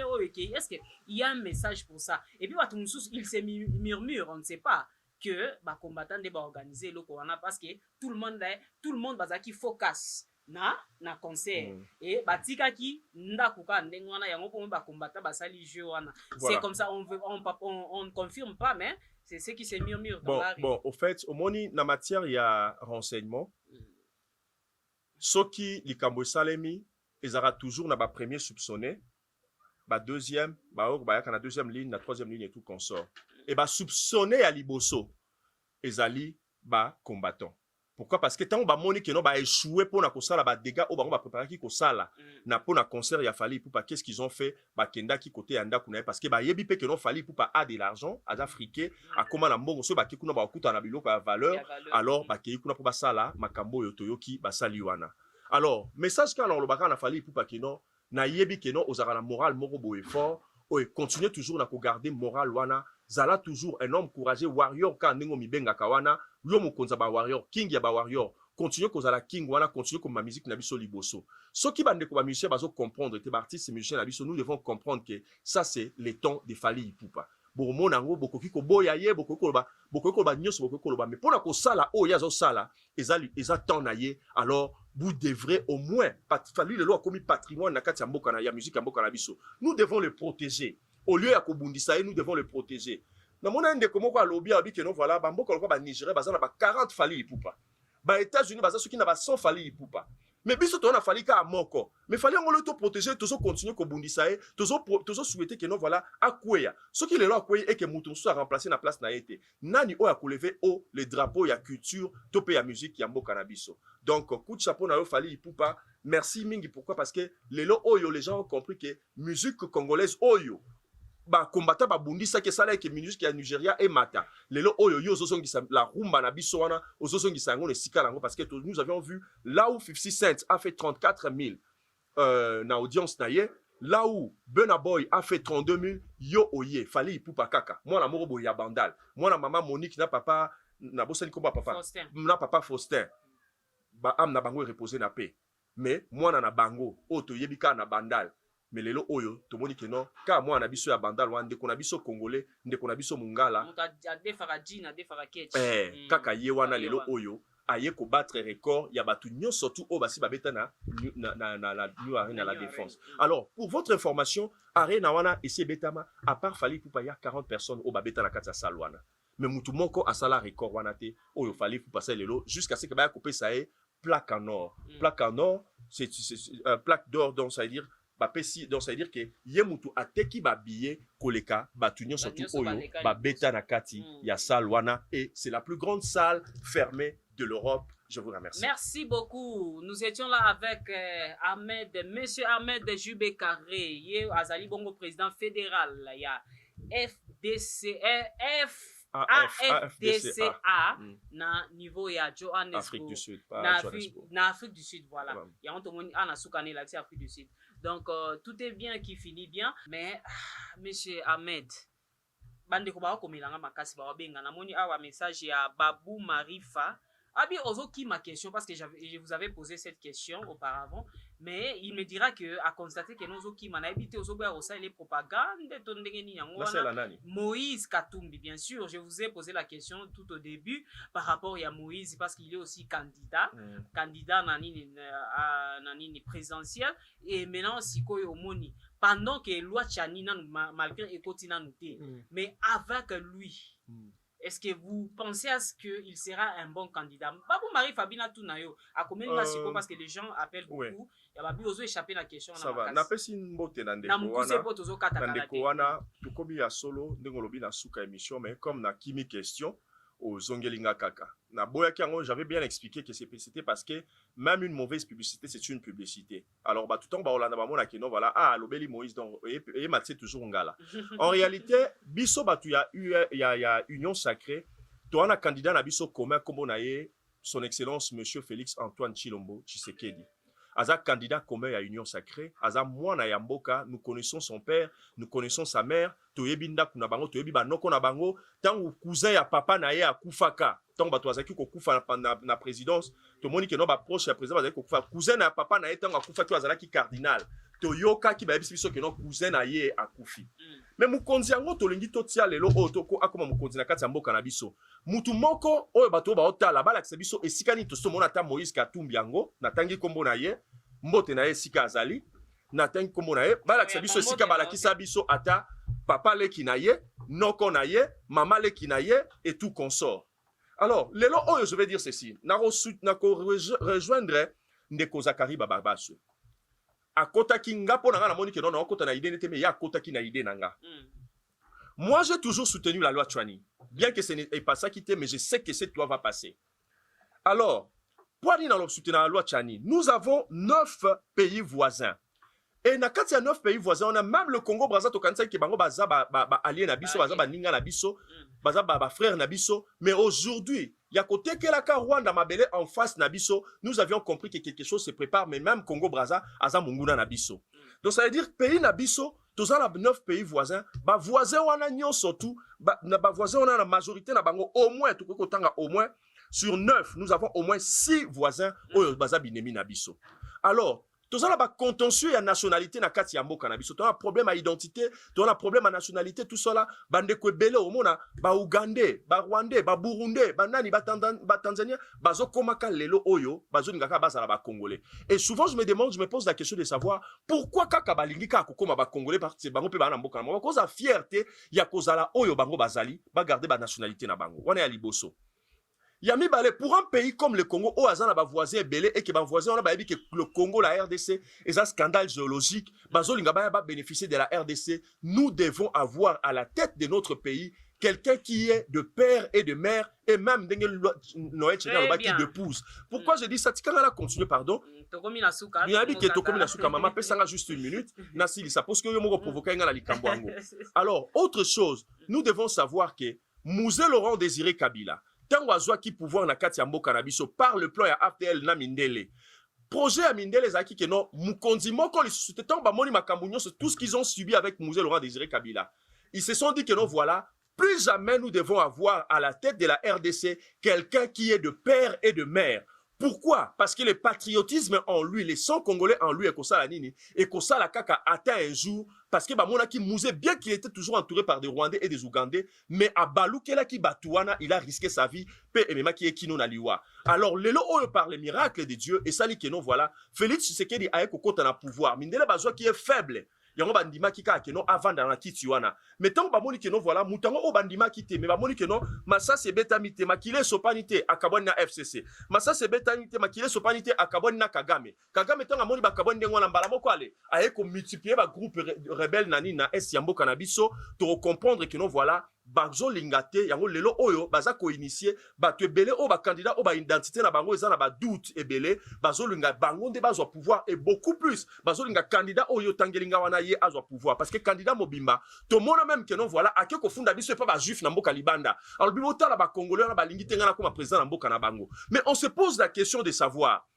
OK est-ce que il y a un message pour ça et puis watu mususu il se murmure on ne sait pas que ba combattant de ba organiser loko wana parce que tout le monde bazaki focus na concert et batika ki ndaku ka ndenge wana yango po ba combattant basali jeu wana c'est comme ça on ne confirme pas mais c'est ce qui se murmure dans la rue. Bon, au fait, au moni, na matière, il y a renseignement. soki likambo esalemi ezara toujours na ba premier soupçonné, ba deuxième, ba na deuxième ligne, na troisième ligne et tout consort. Et ba soupçonné ya liboso ezali ba combattant. Pourquoi? Parce que tant ba moni que non ba échoué pour na kosala ba dégâts au ba préparer ki kosala na pour na concert ya fali pour pas qu'est-ce qu'ils ont fait ba kenda ki côté anda kuna parce que ba yebi pe que non fali pour pas a de l'argent à africain à comment na mbongo so ba ki kuna ba okuta na biloko ya valeur alors ba ki kuna pour ba sala makambo yo toyoki ba sali wana. Alors message quand on le baka na fali pour pas que non na yebi que non ozara na moral moko boye fort et continuer toujours na ko garder moral wana zala toujours un homme courageux warrior quand ningo mibenga kawana yo mokonza ba warrior king ya ba warrior continue kozala king wana continue comme ma musique na biso liboso soki bande ko ba musicien bazo comprendre te ba artiste musicien na biso nous devons comprendre que ça c'est le temps de Fally Ipupa bomo nango bokoki ko boya ye bokoki ko ba nyoso bokoki ko ba mais pona ko sala o ya zo sala eza temps na ye alors vous devrez au moins Fally le lo comme patrimoine na kati ya mboka na ya musique ya mboka na biso nous devons le protéger au lieu ya kobundisa nous devons le protéger. Na mona ndeko moko alobi abi ke non voilà ba mboka lokwa ba Nigeria bazana ba 40 Fally Ipupa. Ba États-Unis baza soki na ba 100 Fally Ipupa. Mais biso to na Fally ka moko. Mais Fally ngolo to protéger tozo continuer ko bundisa tozo souhaiter que non voilà akweya. Soki le lo akweya et que mutu so a remplacer na place na été. Nani o ya ko lever o le drapeau ya culture to pe ya musique ya mboka na biso. Donc coup de chapeau na yo Fally Ipupa. Merci mingi pourquoi parce que lelo oyo les gens ont compris que musique congolaise oyo ba combattant ba bundisa ke sala ke musique ya Nigeria et mata lelo oyo yo zozongisa la rumba na biso wana ozozongisa ngo le sika nango parce que nous avions vu là où 50 Cent a fait 34 000 na audience na ye là où Burna Boy a fait 32 000 yo oye Fally Ipupa kaka moi na moko boya bandal moi na maman Monique na papa na bosali ko ba papa Faustin. Na papa Faustin ba am na bango reposer na paix mais moi na bango oto yebika na bandal. Mais lelo oyo to moni que non ka moi na biso ya bandal wan ndeko na biso congolais ndeko na biso mungala kaka ye wana lelo oyo aye ko battre record ya batu nyo surtout o basi babeta na New Arena la défense. Alors pour votre information Arena wana ese betama à part Fally Ipupa ya 40 personnes o babeta na kata salwana mais mutu moko asala record wana te oyo Fally Ipupa passer lelo jusqu'à ce que ba couper ça est plaque en or. Plaque en or c'est plaque d'or donc ça veut dire donc ça veut dire que yemutu ateki ba billet koleka batunyo surtout oyo ba beta na kati ya salle wana et c'est la plus grande salle fermée de l'Europe. Je vous remercie. Merci beaucoup. Nous étions là avec Monsieur Ahmed Jubé Carré, ye azali bongo président fédéral il y a AFDCA na niveau ya Johannesburg Afrique du Sud na Afrique du Sud voilà il y a ontomoni ana soukane l'accès Afrique du Sud donc tout est bien qui finit bien mais monsieur Ahmed bande ko ba ko milanga makasi ba benga na moni awa message ya Babou Marifa abi ozoki ma question parce que je vous avais posé cette question auparavant mais il me dira que à constater que nous qui m'a habité aux ober au les propagandes Moïse Katumbi bien sûr je vous ai posé la question tout au début par rapport à Moïse parce qu'il est aussi candidat nani présidentiel et maintenant sikoyo omoni pendant que loi Tchanina malgré ekotina nouté mais avec lui est-ce que vous pensez à ce qu'il sera un bon candidat? Babou Marie Fabina Tunayo a combien de masiko parce que les gens appellent beaucoup. Il y a babi ozo échapper la question. Ça va. Na pesi mbote na ndeko wana tukobi ya solo ndengolobi na suka émission mais comme na kimi question aux Zongelinga Kaka. Na boya kiango j'avais bien expliqué que c'était parce que même une mauvaise publicité c'est une publicité. Alors bah tout le temps bah on a mona que non voilà lobeli Moïse donc et Mathieu toujours ngala. En réalité biso batu il y a union sacrée. Toi un candidat na biso commun comme naye son excellence monsieur Félix Antoine Tshilombo Tshisekedi. Aza candidat commun à Union Sacrée, Aza mwana ya mboka, nous connaissons son père, nous connaissons sa mère, toyebinda kuna bango, toyebi banoko na bango, tangu cousin ya papa na ye akufaka, tangu bato azaki ko kufa na présidence, to moni ke no ba proche ya président azaki ko kufa, cousin na papa na ye tangu akufa ki azalaki cardinal, to yoka ki ba yebisi biso ke no cousin na ye akufi. Mais mukonzi yango tolingi totia lelo otoko akoma mukonzi na kati ya mboka na biso. Mutu moko oyo bato ba otala balakisa biso esikani to somona ta Moïse Katumbi yango natangi kombo na ye mbote na ye sika azali natangi kombo na ye balakisa biso esika balakisa biso ata papa leki na ye noko na ye mama leki na ye et tout consort. Alors lelo oyo je vais dire ceci na rejoindre ndeko Zakari Bababaso. Akota ki nga po nanga na moni ke non akota na idée nete mais ya akota ki na idée nanga. Moi j'ai toujours soutenu la loi Tchouani. Bien que ce n'est pas ça qui était, mais je sais que cette loi va passer. Alors, pour aller dans le soutien à la loi Tchani, nous avons 9 pays voisins. Et dans 9 pays voisins, on a même le Congo Brazza to kanisa ki bango baza allié na biso, baza ninga na biso, baza frère na biso, mais aujourd'hui, il y a côté que la Rwanda mabele en face na biso, nous avions compris que quelque chose se prépare, mais même Congo Brazza aza munguna na biso. Donc ça veut dire pays na biso, tous les 9 pays voisins, ba voisins wana nyonso tout, ba voisins wana la majorité na bango au moins tout ko tanga au moins sur 9, nous avons au moins 6 voisins oyo baza binemi na biso. Alors tous les contentieux à nationalité na kati ya mboka na biso, tu as un problème à identité, tu as un problème à nationalité, tout cela, bande ko ebele au mona, ba Ougandais, ba Rwandais, ba Burundais, ba nani, ba Tanzania, bazo komaka lelo oyo, bazo ngaka bazala ba Congolais. Et souvent je me pose la question de savoir pourquoi kaka balingi ka kokoma ba Congolais parce que bango pe ba na mboka na bango, cause fierté ya kozala oyo bango bazali, ba garder ba nationalité na bango. Wana ya liboso. Yami Balé, pour un pays comme le Congo, où Azan a voisin belé et que voisin on a que le Congo, la RDC, et un scandale géologique, Bazolinga va bénéficier de la RDC. Nous devons avoir à la tête de notre pays quelqu'un qui est de père et de mère et même Noël de pouce. Pourquoi je dis ça? Tu vas continuer, pardon. Il a dit que Tokomi Nasuka, maman, peut ça juste une minute. Nasili, ça pose que yo mo provoquer ngala likamboango. Alors, autre chose, nous devons savoir que Mouzé Laurent Désiré Kabila tango azwa ki pouvoir na kati ya mboka na biso par le plan ya AFDL na Mindele. Projet à Mindele zaki que non mukonzi moko li société tango ba moni makambo nyonso tout ce qu'ils ont subi avec Mouzé Laurent Désiré Kabila. Ils se sont dit que non voilà, plus jamais nous devons avoir à la tête de la RDC quelqu'un qui est de père et de mère. Pourquoi? Parce que le patriotisme en lui, les 100 Congolais en lui, et que ça la nini, et que ça la kaka atteint un jour, parce que Bamona qui Mouzé, bien qu'il était toujours entouré par des Rwandais et des Ougandais, mais à Baloukéla qui Batouana, il a risqué sa vie, pe et même qui est Kino Naliwa. Alors, les lots par les miracles de Dieu, et ça li non voilà, Félix Tshisekedi a un kokota na pouvoir, Mindele Bazwa qui est faible. Yango bandima kika keno avant dans la kitiwana mais tant ba moni keno voilà mutango o bandima kite mais ba moni keno massa se betamite makile sopanite akaboni na FCC massa se betamite makile sopanite akaboni na Kagame tanga moni ba kaboni ndengo na mbala moko ale aye ko multiplier ba groupe rebelle nani na est yambo kanabiso to comprendre que non voilà bazo lingate yango lelo oyo baza ko initier ba to ebele o ba candidat o ba identité na bango eza na ba doute ebele bazo linga bango nde bazo pouvoir et beaucoup plus bazo linga candidat oyo tangelinga wana ye azwa pouvoir parce que candidat mobimba to mona même que non voilà ake ko funda biso pas ba juif na mboka libanda alors bimota la ba congolais na ba lingi tenga na comme président na mboka na bango mais on se pose la question de savoir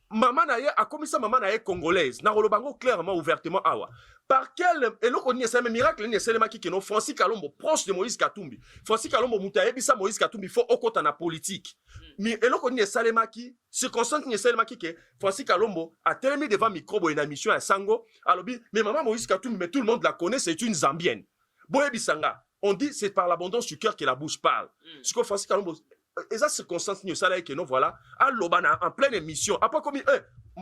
maman na ye a commis ça maman na ye congolaise na rolobango clairement ouvertement awa par quel eloko ni esa miracle ni esa maki que non Francis Kalombo proche de Moïse Katumbi Francis Kalombo mutaye bisa Moïse Katumbi faut okota na politique mais eloko ni esa maki circonstance ni esa maki que Francis Kalombo a tellement devant micro bo na mission à Sango alobi mais maman Moïse Katumbi mais tout le monde la connaît c'est une zambienne boye bisanga on dit c'est par l'abondance du cœur que la bouche parle ce que Francis Kalombo et ça circonstance ni ça que non voilà alobana en pleine émission après comme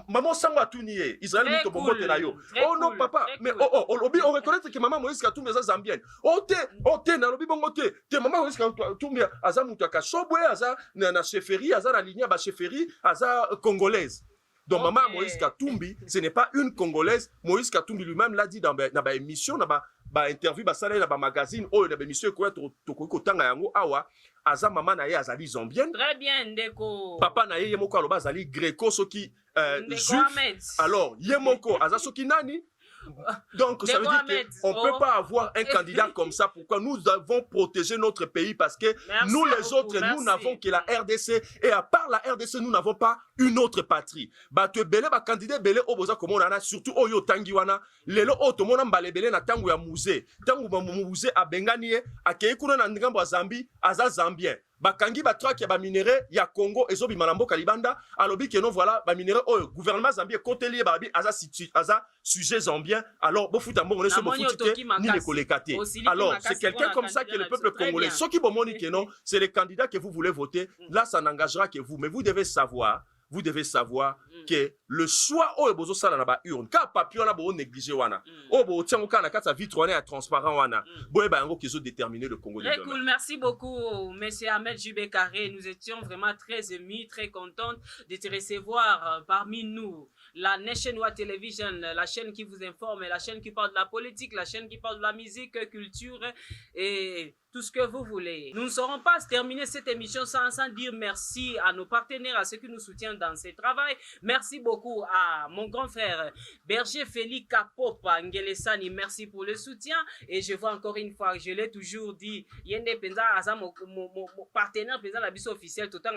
maman Sango a tout nié Israël mit au bongo na yo oh non papa mais on reconnaît que maman Moïse Katumbi est zambienne oh te na lobi bongo te maman Moïse Katumbi aza mutu ka sobwe aza na chefferie aza na ligne ba chefferie aza congolaise. Donc maman Moïse Katumbi ce n'est pas une congolaise. Moïse Katumbi lui-même l'a dit dans ba émission dans ba interview ba sala na ba magazine oh na ba émission ko to ko tanga yango awa aza maman na ye azali zambienne. Très bien ndeko. Papa na ye moko aloba azali greco soki juif. Alors ye moko aza soki nani? Donc ça veut dire qu'on ne peut pas avoir un candidat comme ça. Pourquoi? Nous avons protégé notre pays parce que nous les autres, nous n'avons que la RDC et à part la RDC, nous n'avons pas une autre patrie. Bah tu belé ba candidat belé oboza comme on a surtout oyo tangiwana lelo oto mona mbale belé na tangu ya musée. Tangu ba musée a Benganie a keikuna na ngambo ya Zambie aza zambien. Bakangi batraki ya ba minéraux ya Congo ezobi malambo kalibanda alobi que non voilà ba minéraux oyo gouvernement zambien côté lié babi aza sujet zambien alors bofuta mbongo ne so bofutite ni le kolekate alors c'est quelqu'un comme ça que le peuple congolais ceux qui bomoni que non c'est les candidats que vous voulez voter là ça n'engagera que vous mais vous devez savoir vous devez savoir que le choix oyo bozo sala na ba urne ka papier na bo négliger wana oyo bo tiango kana kata vitre wana ya transparent wana boye ba yango kizo déterminer le Congo de demain. Très cool, merci beaucoup monsieur Ahmed Jubé Carré. Nous étions vraiment très émus, très contents de te recevoir parmi nous. La Nationwide Television, la chaîne qui vous informe, la chaîne qui parle de la politique, la chaîne qui parle de la musique, culture et tout ce que vous voulez. Nous ne saurons pas terminer cette émission sans dire merci à nos partenaires, à ceux qui nous soutiennent dans ce travail. Merci beaucoup à mon grand frère Berger Félix Kapopa Ngelesani. Merci pour le soutien. Et je vois encore une fois, je l'ai toujours dit, Yende Penza Asa, mon partenaire Penza la biso officiel, tout le temps,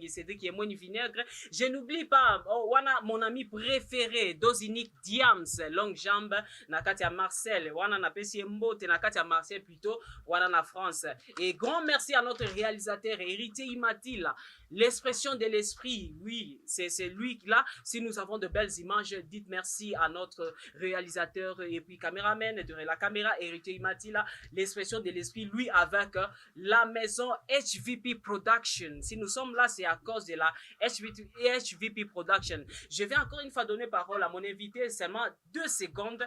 c'est qui est mon vinaigre. Je n'oublie pas, wana mon ami préféré, Dozinique Diams, longue jambe, Nakatia Marcel, wana na Pessi Mbote, Nakatia Marcel plutôt, wana na France. Et grand merci à notre réalisateur Héritier Imatila, l'expression de l'esprit, oui, c'est lui là. Si nous avons de belles images, dites merci à notre réalisateur et puis caméraman de la caméra Héritier Imatila, l'expression de l'esprit, lui avec la maison HVP Production. Si nous sommes là, c'est à cause de la HVP Production. Je vais encore une fois donner parole à mon invité, seulement 2 secondes.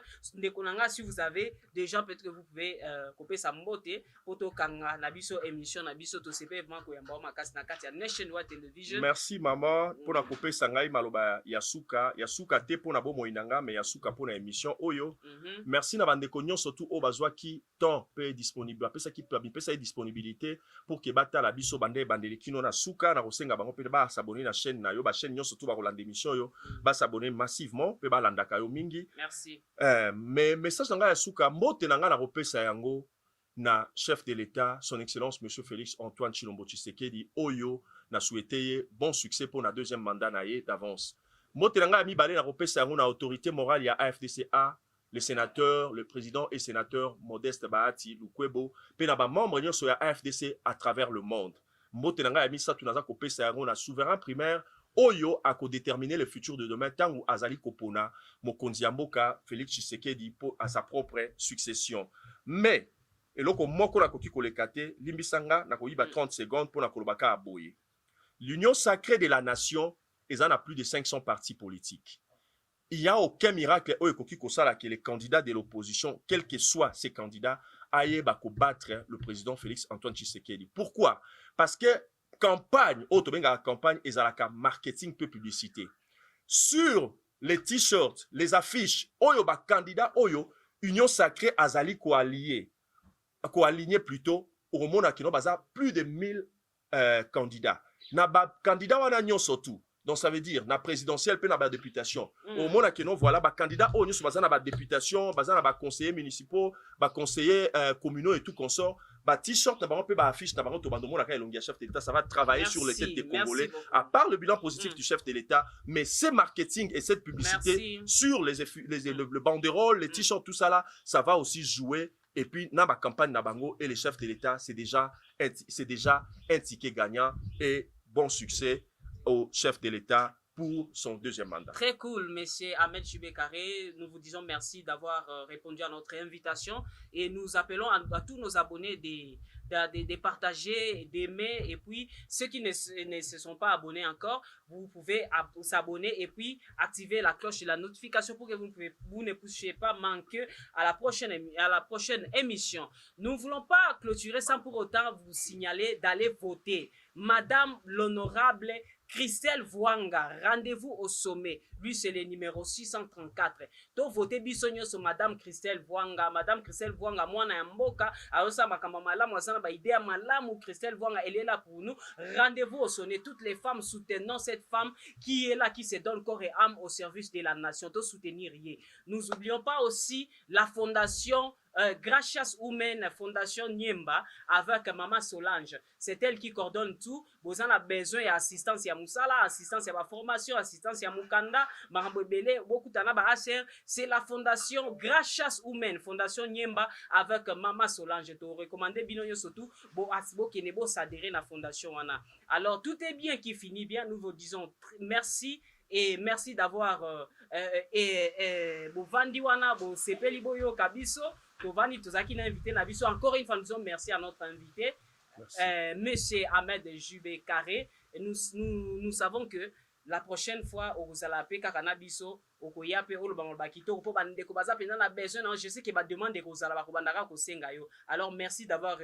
Si vous avez déjà, peut-être que vous pouvez couper sa moté. Émission Nationwide Television. Merci maman pour la couper sangai maloba yasuka te pour na bomo inanga mais yasuka pour la émission oyo. Merci na bande konyo surtout au bazwa ki temps peut disponible apesa ki peut pesa disponibilité pour que bata la biso bande kino na suka na kosenga bango pe ba s'abonner na chaîne na yo ba chaîne surtout ba kolanda émission yo ba s'abonner massivement pe ba landa ka yo mingi. Merci. Mais message nanga yasuka mbote nanga na kopesa yango na chef de l'État, son Excellence Monsieur Félix Antoine Tshilombo Tshisekedi Oyo na souhaité bon succès pour la 2e mandat naie d'avance. Motelanga ami balé na kopesa yango na autorité morale ya AFDCA, le sénateur, le président et sénateur Modeste Bahati Lukwebo, pe na ba membre nyonso ya AFDC à travers le monde. Motelanga ami sa tunaza kopesa yango na souverain primaire Oyo a déterminer le futur de demain tant où Azali Kopona, mokonzi ya mboka Félix Tshisekedi à sa propre succession. Mais et loko moko na koki kolekate limbisanga na koyiba 30 secondes pour na kolobaka aboye. L'union sacrée de la nation est en a plus de 500 partis politiques. Il n'y a aucun miracle oyo koki kosala que les candidats de l'opposition, quels que soient ces candidats, aillent battre le président Félix Antoine Tshisekedi. Pourquoi? Parce que campagne, autobenga campagne ezalaka marketing peu publicité. Sur les t-shirts, les affiches, oyo ba candidat oyo union sacrée azali ko aligné plutôt au monde qui a plus de 1000 candidats. Na ba candidat wana nyonso tout. Donc ça veut dire na présidentielle pe na ba députation. Au monde qui voilà ba candidat o nyonso bazana ba députation, bazana ba conseillers municipaux, ba conseillers communaux et tout consort. Ba t-shirt na ba pe ba affiche na ba to bando mona ka elongia chef de l'État, ça va travailler sur les têtes des Congolais à part le bilan positif du chef de l'État, mais ce marketing et cette publicité sur le banderole, les t-shirts tout ça là, ça va aussi jouer. Et puis, dans ma campagne Nabango et les chefs de l'État, c'est déjà un ticket gagnant et bon succès au chef de l'État pour son 2e mandat. Très cool, monsieur Ahmed Jubé Carré. Nous vous disons merci d'avoir répondu à notre invitation et nous appelons à tous nos abonnés de partager, d'aimer et puis ceux qui ne se sont pas abonnés encore, vous pouvez s'abonner et puis activer la cloche de la notification pour que vous ne puissiez pas manquer à la prochaine émission. Nous ne voulons pas clôturer sans pour autant vous signaler d'aller voter. Madame l'honorable Christelle Vwanga, rendez-vous au sommet. Lui, c'est le numéro 634. To voter bisonyo sur Madame Christelle Vwanga. Madame Christelle Vwanga, moi na mboka, aosa makamba malamu, asana ba idea malamu. Christelle Vwanga, elle est là pour nous. Rendez-vous au sommet. Toutes les femmes soutenant cette femme qui est là, qui se donne corps et âme au service de la nation. To soutenir rien. Nous n'oublions pas aussi la fondation Gracias Women Fondation Niemba avec Maman Solange. C'est elle qui coordonne tout. Vous en avez besoin d'assistance à Moussala, assistance à ma formation, assistance à Moukanda, Marambebele, beaucoup d'anaba HR. C'est la fondation Gracias Women Fondation Niemba avec Maman Solange. Je te recommande Binoyo surtout, bon asbo qui n'est pas s'adhérer à la fondation. Alors tout est bien qui finit bien. Nous vous disons merci. Et merci d'avoir Bovandi wana bo sepeli boyo kabiso Tovani tozaki na invité na biso. Encore une fois nous disons merci à notre invité monsieur Ahmed Jubé Carré. Nous savons que la prochaine fois okozala pe kaka na biso okoya pe oloba maloba kitoko mpo bandeko baza mpenza na besoin na je sais que bademande ekozala bakobandaka kosenga yo. Alors merci d'avoir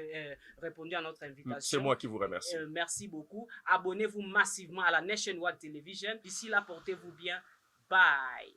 répondu à notre invitation. C'est moi qui vous remercie. Merci beaucoup. Abonnez-vous massivement à la Nationwide Television. D'ici là, portez-vous bien. Bye.